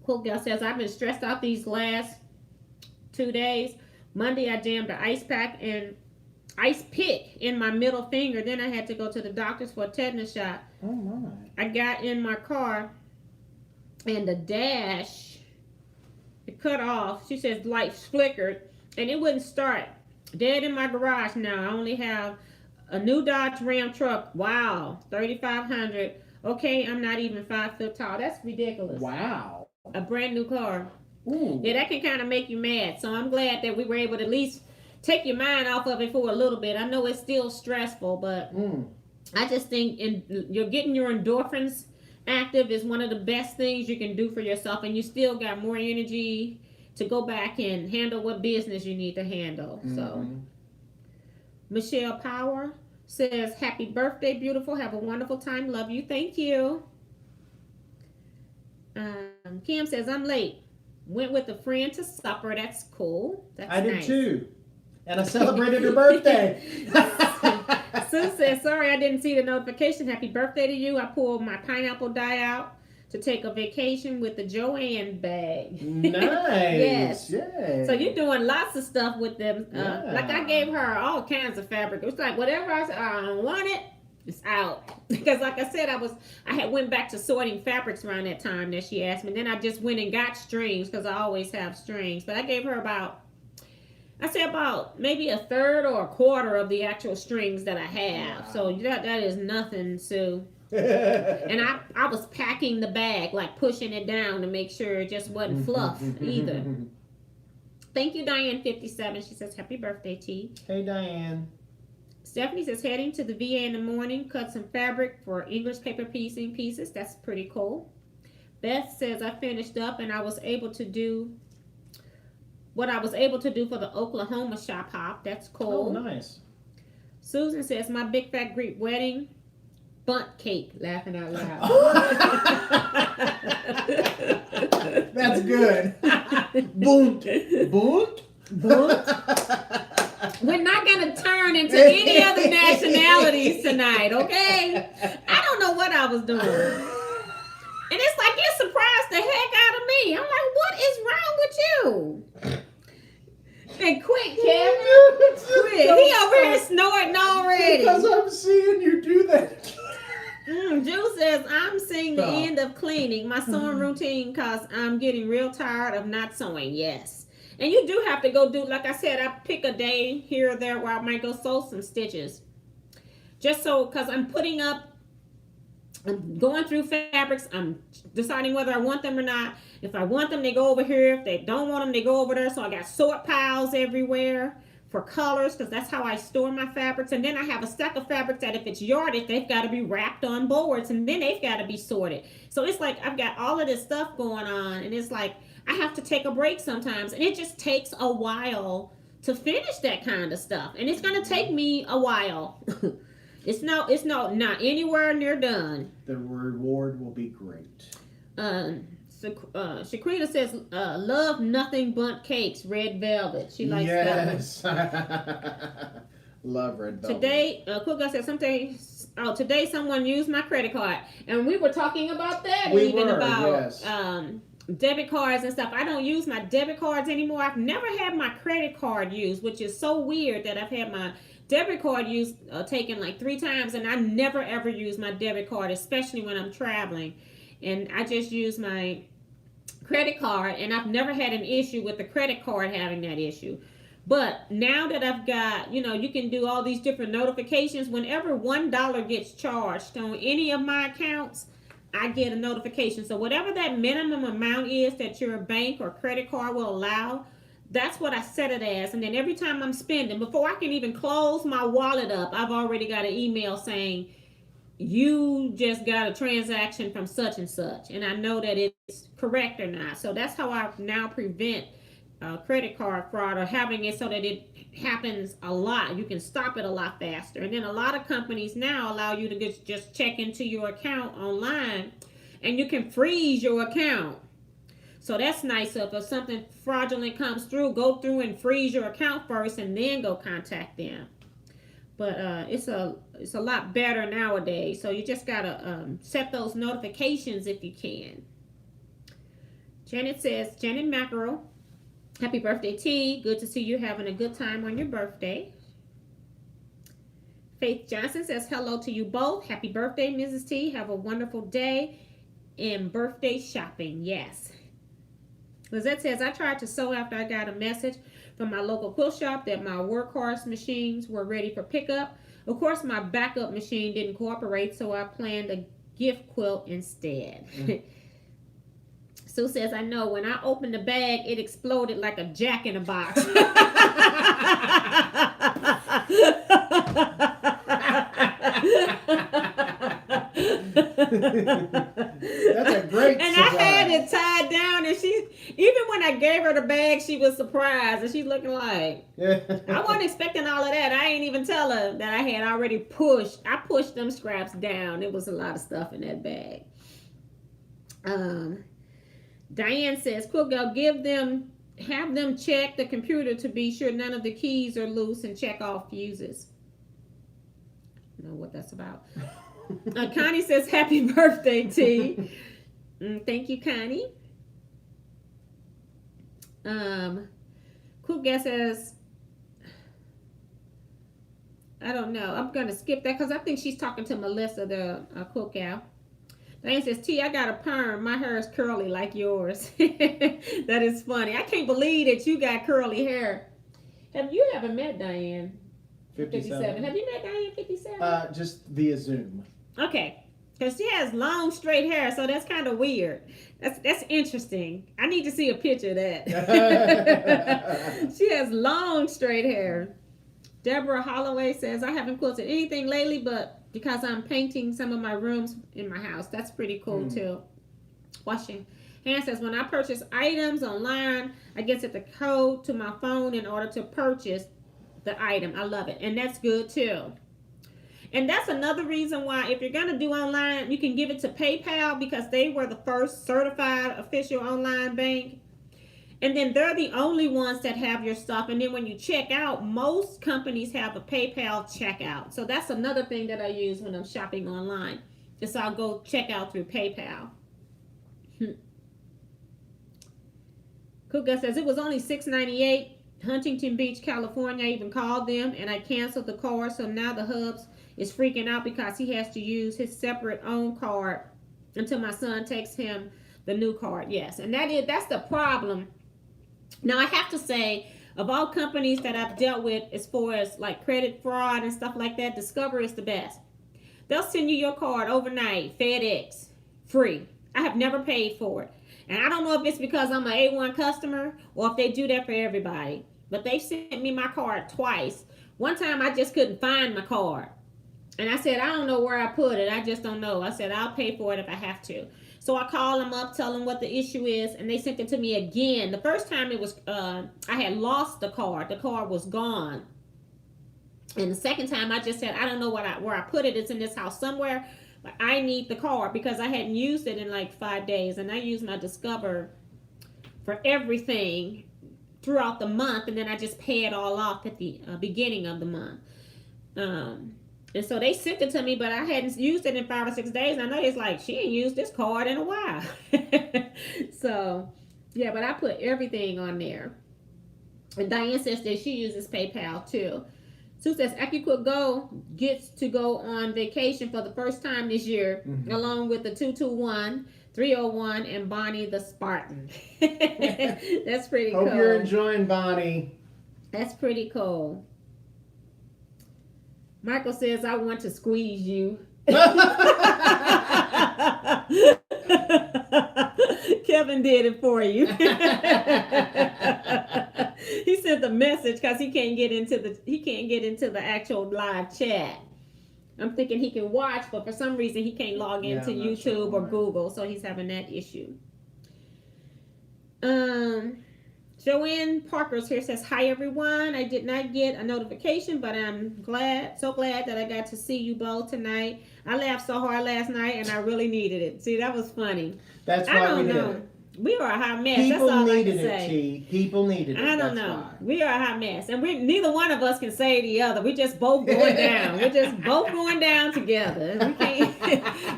Cool Gal says, I've been stressed out these last 2 days. Monday, I jammed an ice pack and ice pick in my middle finger. Then I had to go to the doctor's for a tetanus shot. Oh my. I got in my car and the dash, it cut off. She says lights flickered and it wouldn't start. Dead in my garage now. I only have a new Dodge Ram truck. Wow, 3,500. Okay, I'm not even 5 foot tall. That's ridiculous. Wow. A brand new car. Ooh. Yeah, that can kind of make you mad. So I'm glad that we were able to at least take your mind off of it for a little bit. I know it's still stressful, but I just think you're getting your endorphins active is one of the best things you can do for yourself, and you still got more energy to go back and handle what business you need to handle. So Michelle Power says, happy birthday, beautiful. Have a wonderful time. Love you. Thank you. Kim says, I'm late. Went with a friend to supper. That's cool. That's I nice. did too. And I celebrated her birthday. Sue says, sorry, I didn't see the notification. Happy birthday to you. I pulled my pineapple dye out to take a vacation with the Joanne bag. Nice. Yes. Yay. So you're doing lots of stuff with them. Yeah. Like I gave her all kinds of fabric. It was like whatever I said, I don't want it, it's out. Because like I said, I had went back to sorting fabrics around that time that she asked me. Then I just went and got strings because I always have strings. But I gave her about maybe a third or a quarter of the actual strings that I have. Wow. So that is nothing, Sue. And I was packing the bag, like pushing it down to make sure it just wasn't fluff either. Thank you, Diane57. She says, happy birthday, T. Hey, Diane. Stephanie says, heading to the VA in the morning, cut some fabric for English paper piecing pieces. That's pretty cool. Beth says, I finished up and I was able to do what I was able to do for the Oklahoma shop hop. That's cool. Oh, nice. Susan says, my big fat Greek wedding bunt cake. Laughing out loud. That's good. Bunt. Bunt? Bunt? We're not going to turn into any other nationalities tonight, okay? I don't know what I was doing. And it's like, it surprised the heck out of me. I'm like, what is wrong with you? And quit, Kevin. Quit. He over here snorting already. Because I'm seeing you do that. Jill says, I'm seeing the end of cleaning my sewing routine because I'm getting real tired of not sewing. Yes. And you do have to go do, like I said, I pick a day here or there where I might go sew some stitches. Just so, because I'm going through fabrics. I'm deciding whether I want them or not. If I want them, they go over here. If they don't want them, they go over there. So I got sort piles everywhere for colors because that's how I store my fabrics. And then I have a stack of fabrics that if it's yarded, they've got to be wrapped on boards and then they've got to be sorted. So it's like I've got all of this stuff going on and it's like I have to take a break sometimes. And it just takes a while to finish that kind of stuff. And it's going to take me a while. It's not anywhere near done. The reward will be great. Shakrita says, love nothing but cakes, red velvet. She likes that. Love red velvet. Today, Cool Guy said today someone used my credit card. And we were talking about that debit cards and stuff. I don't use my debit cards anymore. I've never had my credit card used, which is so weird that I've had my debit card used taken like 3 times and I never ever use my debit card, especially when I'm traveling. And I just use my credit card and I've never had an issue with the credit card having that issue. But now that I've got, you can do all these different notifications. Whenever $1 gets charged on any of my accounts, I get a notification. So whatever that minimum amount is that your bank or credit card will allow, That's what I set it as. And then every time I'm spending, before I can even close my wallet up, I've already got an email saying, you just got a transaction from such and such. And I know that it's correct or not. So that's how I now prevent credit card fraud, or having it so that it happens a lot. You can stop it a lot faster. And then a lot of companies now allow you to just check into your account online, and you can freeze your account. So that's nice. So if something fraudulent comes through, go through and freeze your account first and then go contact them. But it's a lot better nowadays. So you just gotta set those notifications if you can. Janet says, Janet Mackerel, happy birthday, T. Good to see you having a good time on your birthday. Faith Johnson says, hello to you both. Happy birthday, Mrs. T. Have a wonderful day and birthday shopping. Yes. Lizette says, I tried to sew after I got a message from my local quilt shop that my workhorse machines were ready for pickup. Of course, my backup machine didn't cooperate, so I planned a gift quilt instead. Sue says, I know, when I opened the bag, it exploded like a jack in a box. That's a great And surprise. I had it tied down, and even when I gave her the bag, she was surprised, and she's looking like, I wasn't expecting all of that. I ain't even tell her that I had already pushed them scraps down. It was a lot of stuff in that bag. Diane says, Quilt Girl, have them check the computer to be sure none of the keys are loose and check all fuses. I don't know what that's about. Connie says, happy birthday, T. Thank you, Connie. Quilt Girl says, I don't know. I'm going to skip that because I think she's talking to Melissa, the Quilt Gal. Diane says, T, I got a perm. My hair is curly like yours. That is funny. I can't believe that you got curly hair. Have you ever met Diane? 57. Have you met Diane 57? Just via Zoom. Okay. Because she has long, straight hair, so that's kind of weird. That's interesting. I need to see a picture of that. She has long, straight hair. Deborah Holloway says, I haven't quilted anything lately, but because I'm painting some of my rooms in my house. That's pretty cool, too. Washing. Hannah says, when I purchase items online, I get set the code to my phone in order to purchase the item. I love it. And that's good, too. And that's another reason why, if you're going to do online, you can give it to PayPal, because they were the first certified official online bank. And then they're the only ones that have your stuff. And then when you check out, most companies have a PayPal checkout. So that's another thing that I use when I'm shopping online. Just I'll go check out through PayPal. Kuga says, it was only $6.98. Huntington Beach, California. I even called them and I canceled the card. So now the hubs is freaking out because he has to use his separate own card until my son takes him the new card. Yes, and that's the problem. Now, I have to say, of all companies that I've dealt with as far as like credit fraud and stuff like that, Discover is the best. They'll send you your card overnight, FedEx, free. I have never paid for it. And I don't know if it's because I'm an A1 customer or if they do that for everybody. But they sent me my card twice. One time I just couldn't find my card. And I said, I don't know where I put it. I just don't know. I said, I'll pay for it if I have to. So I called them up, tell them what the issue is, and they sent it to me again. The first time it was, I had lost the card. The card was gone. And the second time I just said, I don't know where I put it. It's in this house somewhere, but I need the card because I hadn't used it in like 5 days. And I used my Discover for everything throughout the month, and then I just pay it all off at the beginning of the month. And so they sent it to me, but I hadn't used it in 5 or 6 days. And I know it's like, she ain't used this card in a while. So, yeah, but I put everything on there. And Diane says that she uses PayPal too. Sue says, AccuQuilt Go gets to go on vacation for the first time this year, along with the 221, 301, and Bonnie the Spartan. That's pretty cool. Hope you're enjoying Bonnie. That's pretty cool. Michael says, I want to squeeze you. Kevin did it for you. message because he can't get into the actual live chat. I'm thinking he can watch, but for some reason he can't log into I'm not YouTube sure or why. Google, so he's having that issue. Joanne Parker's here says, hi everyone. I did not get a notification, but I'm so glad that I got to see you both tonight. I laughed so hard last night and I really needed it. See, that was funny. That's why we did it. We are a hot mess. People That's all needed I can it, say. T. People needed it. I don't That's know. why. We are a hot mess. And neither one of us can say the other. We're just both going down. We're just both going down together.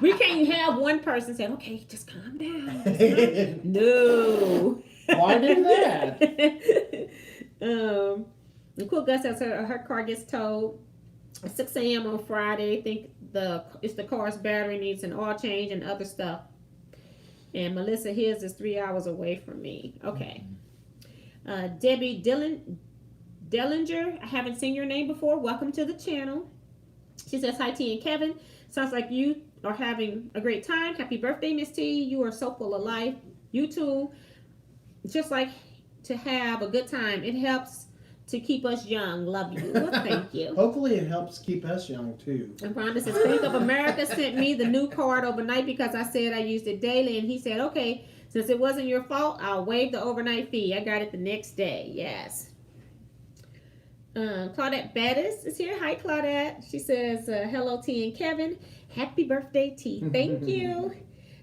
We can't have one person say, okay, just calm down. No. Why do that? The Quilt Gus says her car gets towed at 6 a.m. on Friday. I think it's the car's battery needs an oil change and other stuff. And Melissa, his is 3 hours away from me. Okay. Debbie Dellinger, I haven't seen your name before. Welcome to the channel. She says, hi, T and Kevin. Sounds like you are having a great time. Happy birthday, Miss T. You are so full of life. You too. Just like to have a good time. It helps to keep us young. Love you. Well, thank you. Hopefully it helps keep us young too. And Rhonda says, Bank of America sent me the new card overnight because I said I used it daily. And he said, okay, since it wasn't your fault, I'll waive the overnight fee. I got it the next day. Yes. Claudette Bettis is here. Hi, Claudette. She says, hello, T and Kevin. Happy birthday, T. Thank you.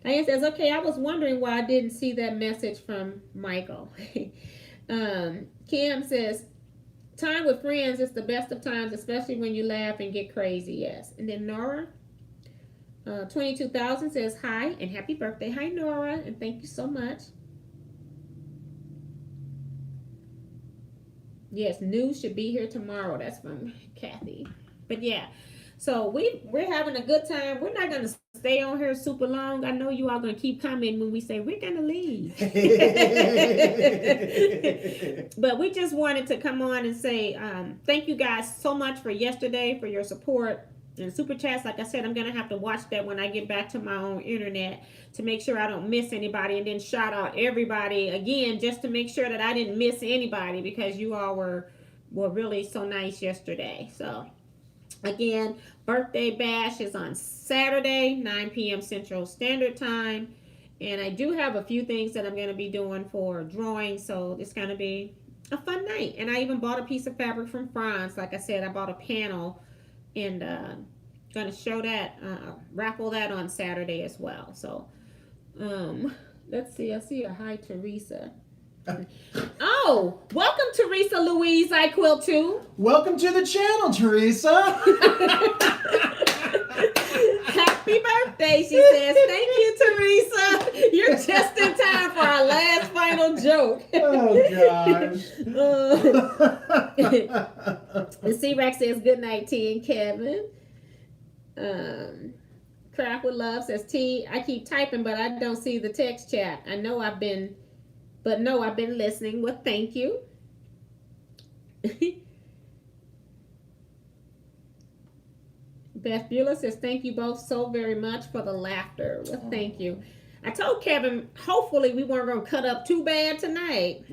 Diane says, okay, I was wondering why I didn't see that message from Michael. Kim says, time with friends is the best of times, especially when you laugh and get crazy. Yes. And then Nora, 22,000 says, hi and happy birthday. Hi, Nora, and thank you so much. Yes, news should be here tomorrow. That's from Kathy. But yeah. So we're having a good time. We're not gonna stay on here super long. I know you all gonna keep commenting when we say we're gonna leave. But we just wanted to come on and say thank you guys so much for yesterday, for your support and super chats. Like I said, I'm gonna have to watch that when I get back to my own internet to make sure I don't miss anybody, and then shout out everybody again just to make sure that I didn't miss anybody because you all were really so nice yesterday. So. Again, birthday bash is on Saturday, 9 p.m. Central Standard Time. And I do have a few things that I'm going to be doing for drawing. So it's going to be a fun night. And I even bought a piece of fabric from France. Like I said, I bought a panel and going to show that, raffle that on Saturday as well. So let's see. I see a hi, Teresa. Oh, welcome Teresa Louise, I Quilt too. Welcome to the channel, Teresa. Happy birthday, she says. Thank you, Teresa. You're just in time for our last final joke. Oh, gosh. The C-Rex says, good night, T and Kevin. Craft with Love says, T, I keep typing, but I don't see the text chat. I've been listening. Well, thank you. Beth Bueller says, thank you both so very much for the laughter. Well, thank you. I told Kevin, hopefully we weren't going to cut up too bad tonight.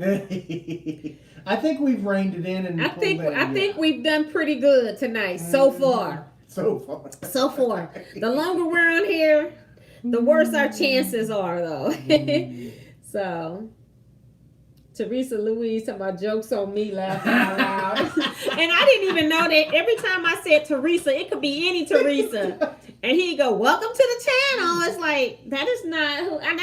I think we've reined it in. And I think we've done pretty good tonight so far. So far. The longer we're on here, the worse our chances are, though. So... Teresa Louise talking about jokes on me laughing out loud. And I didn't even know that every time I said Teresa, it could be any Teresa. And he'd go, welcome to the channel. It's like, that is not who, I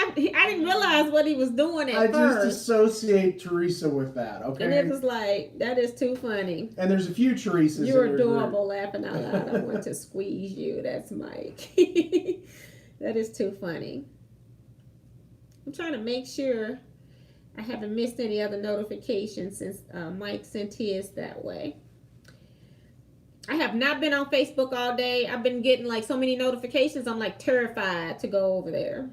didn't realize what he was doing at first. I just associate Teresa with that, okay? And it was like, that is too funny. And there's a few Teresas. You're adorable laughing out loud. I want to squeeze you. That's Mike. That is too funny. I'm trying to make sure I haven't missed any other notifications since Mike sent his that way. I have not been on Facebook all day. I've been getting like so many notifications. I'm like terrified to go over there.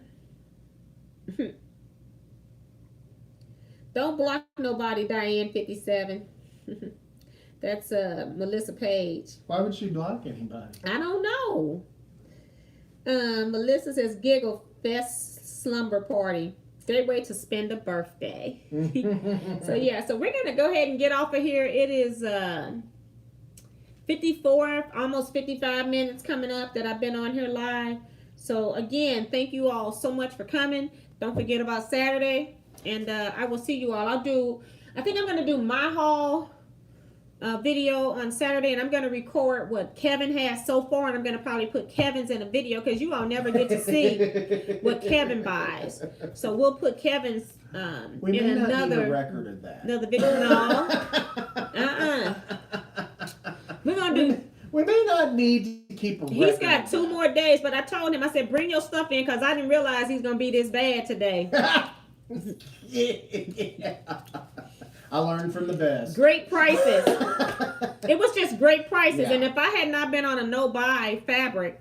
Don't block nobody, Diane 57. That's Melissa Page. Why would she block anybody? I don't know. Melissa says Giggle Fest Slumber Party. great way to spend a birthday. So yeah, so we're gonna go ahead and get off of here. It is 54, almost 55 minutes coming up that I've been on here live. So again, thank you all so much for coming. Don't forget about Saturday, and I will see you all. I think I'm gonna do my haul video on Saturday, and I'm going to record what Kevin has so far, and I'm going to probably put Kevin's in a video because you all never get to see what Kevin buys. So we'll put Kevin's we in may not another need a record of that. Another video. No. We're going to do. We may not need to keep a record. He's got 2 more days, but I told him, I said, bring your stuff in because I didn't realize he's going to be this bad today. Yeah. I learned from the best. Great prices. It was just great prices. Yeah. And if I had not been on a no-buy fabric,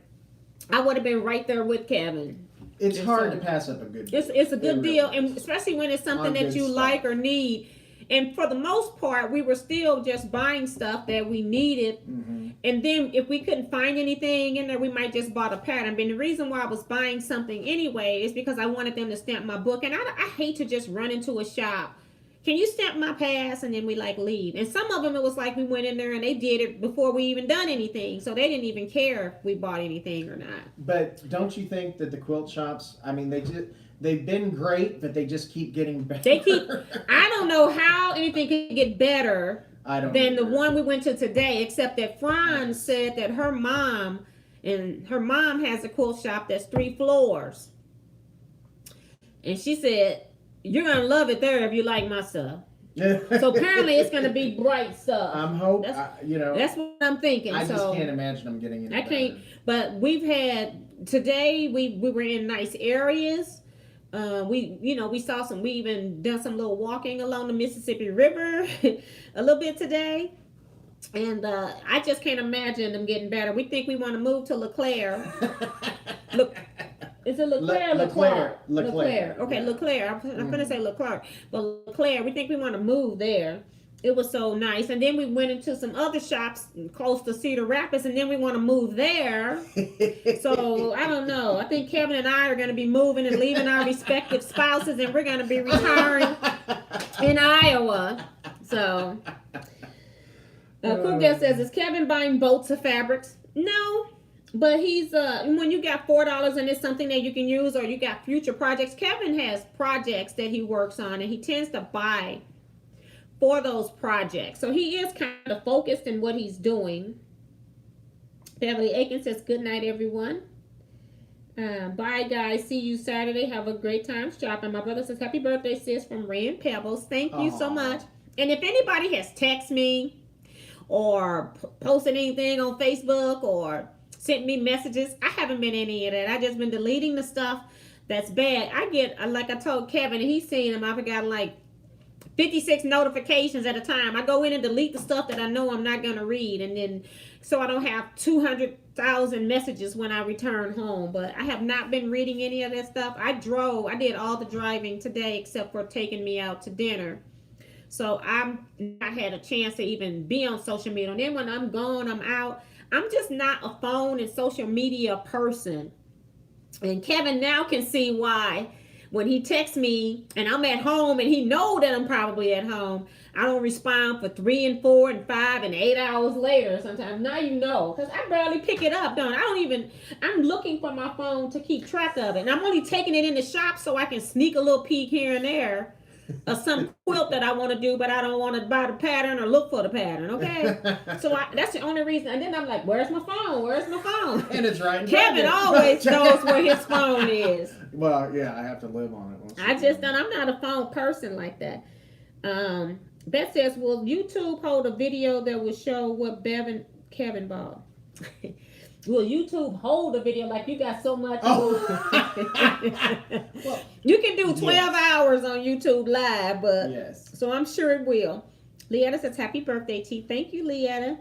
I would have been right there with Kevin. It's hard to pass up a good deal. It's a good deal, really and especially when it's something that you stuff. like or need. And for the most part, we were still just buying stuff that we needed. Mm-hmm. And then if we couldn't find anything in there, we might just bought a pattern. But the reason why I was buying something anyway is because I wanted them to stamp my book. And I hate to just run into a shop. Can you stamp my pass? And then we like leave. And some of them, it was like we went in there and they did it before we even done anything. So they didn't even care if we bought anything or not. But don't you think that the quilt shops, I mean, they've been great, but they just keep getting better. I don't know how anything could get better than the one we went to today, except that Franz said that her mom has a quilt shop that's 3 floors. And she said, you're going to love it there if you like my stuff. So apparently it's going to be bright stuff. I'm hoping, that's what I'm thinking. I just can't imagine them getting it. I can't, but we've had, today we were in nice areas. We saw we even done some little walking along the Mississippi River a little bit today. And I just can't imagine them getting better. We think we want to move to LeClaire. Look. Is it LeClaire or LeClaire? LeClaire. Okay, Yeah. LeClaire. I'm going to say LeClaire. But LeClaire, we think we want to move there. It was so nice. And then we went into some other shops close to Cedar Rapids, and then we want to move there. So, I don't know. I think Kevin and I are going to be moving and leaving our respective spouses, and we're going to be retiring in Iowa. So, Cool Guest says, is Kevin buying boats of fabrics? No. But he's when you got $4 and it's something that you can use, or you got future projects. Kevin has projects that he works on, and he tends to buy for those projects. So he is kind of focused in what he's doing. Beverly Aiken says, good night, everyone. Bye, guys. See you Saturday. Have a great time shopping. My brother says, happy birthday, sis, from Rand Pebbles. Thank you so much. And if anybody has texted me or posted anything on Facebook or sent me messages, I haven't been in any of that. I just been deleting the stuff that's bad. I get, like I told Kevin, and he's seen them, I've got like 56 notifications at a time. I go in and delete the stuff that I know I'm not going to read, and then so I don't have 200,000 messages when I return home. But I have not been reading any of that stuff. I did all the driving today except for taking me out to dinner. So I've not had a chance to even be on social media. And then when I'm gone, I'm out. I'm just not a phone and social media person. And Kevin now can see why when he texts me and I'm at home and he know that I'm probably at home, I don't respond for 3 and 4 and 5 and 8 hours later sometimes. Now you know, because I barely pick it up, I'm looking for my phone to keep track of it. And I'm only taking it in the shop so I can sneak a little peek here and there of some quilt that I want to do, but I don't want to buy the pattern or look for the pattern, okay? So that's the only reason. And then I'm like, where's my phone? Where's my phone? And it's right. Kevin always knows where his phone is. Well, yeah, I have to live on it. I'm not a phone person like that. Beth says, will YouTube hold a video that will show what Kevin bought? Will YouTube hold a video like you got so much? Oh. Well, you can do 12 hours on YouTube Live, but yes. So I'm sure it will. Leetta says, happy birthday, T. Thank you, Leetta.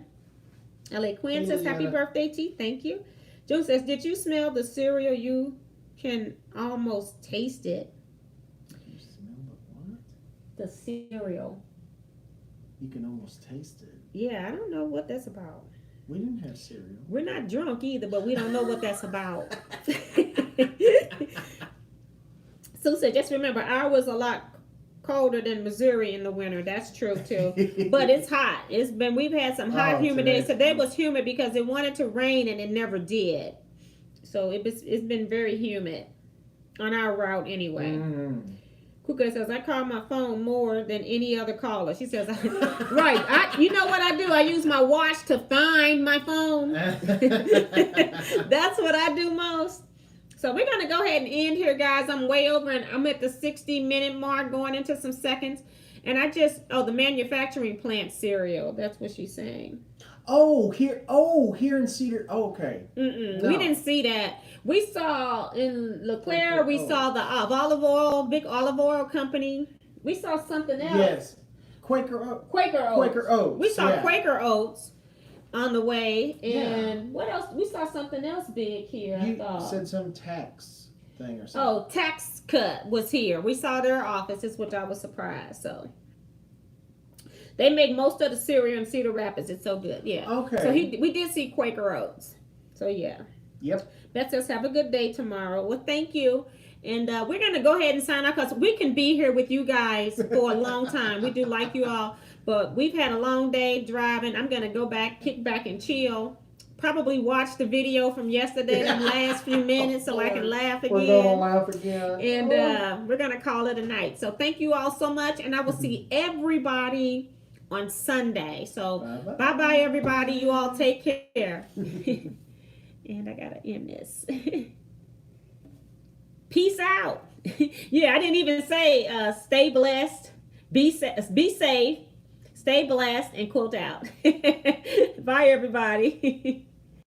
L.A. Quinn says, happy birthday, T. Thank you. Joe says, did you smell the cereal? You can almost taste it. You smell the what? The cereal. You can almost taste it. Yeah, I don't know what that's about. We didn't have cereal. We're not drunk either, but we don't know what that's about. Sue said, just remember, ours a lot colder than Missouri in the winter. That's true too. But it's hot. We've had some hot, humid days. Today was humid because it wanted to rain and it never did. So it's been very humid on our route anyway. Kuka says, I call my phone more than any other caller. She says, right. You know what I do? I use my watch to find my phone. That's what I do most. So we're going to go ahead and end here, guys. I'm way over and I'm at the 60-minute mark going into some seconds. And the manufacturing plant cereal. That's what she's saying. Here in Cedar. Oh, okay. No. We didn't see that. We saw in LeClaire, we saw the olive oil, big olive oil company. We saw something else. Yes. Quaker Oats. We saw Quaker Oats on the way. And what else? We saw something else big here. You said some tax thing or something. Oh, Tax Cut was here. We saw their offices, which I was surprised. So they make most of the cereal in Cedar Rapids. It's so good. Yeah. Okay. So we did see Quaker Oats. So yeah. Yep. Beth says, have a good day tomorrow. Well, thank you. And we're going to go ahead and sign off because we can be here with you guys for a long time. We do like you all. But we've had a long day driving. I'm going to go back, kick back and chill. Probably watch the video from yesterday, the last few minutes, so I can laugh again. We're going to laugh again. And we're going to call it a night. So thank you all so much. And I will see everybody on Sunday. So bye-bye, everybody. You all take care. And I got to end this. Peace out. Yeah, I didn't even say stay blessed, be safe, stay blessed, and quilt out. Bye, everybody.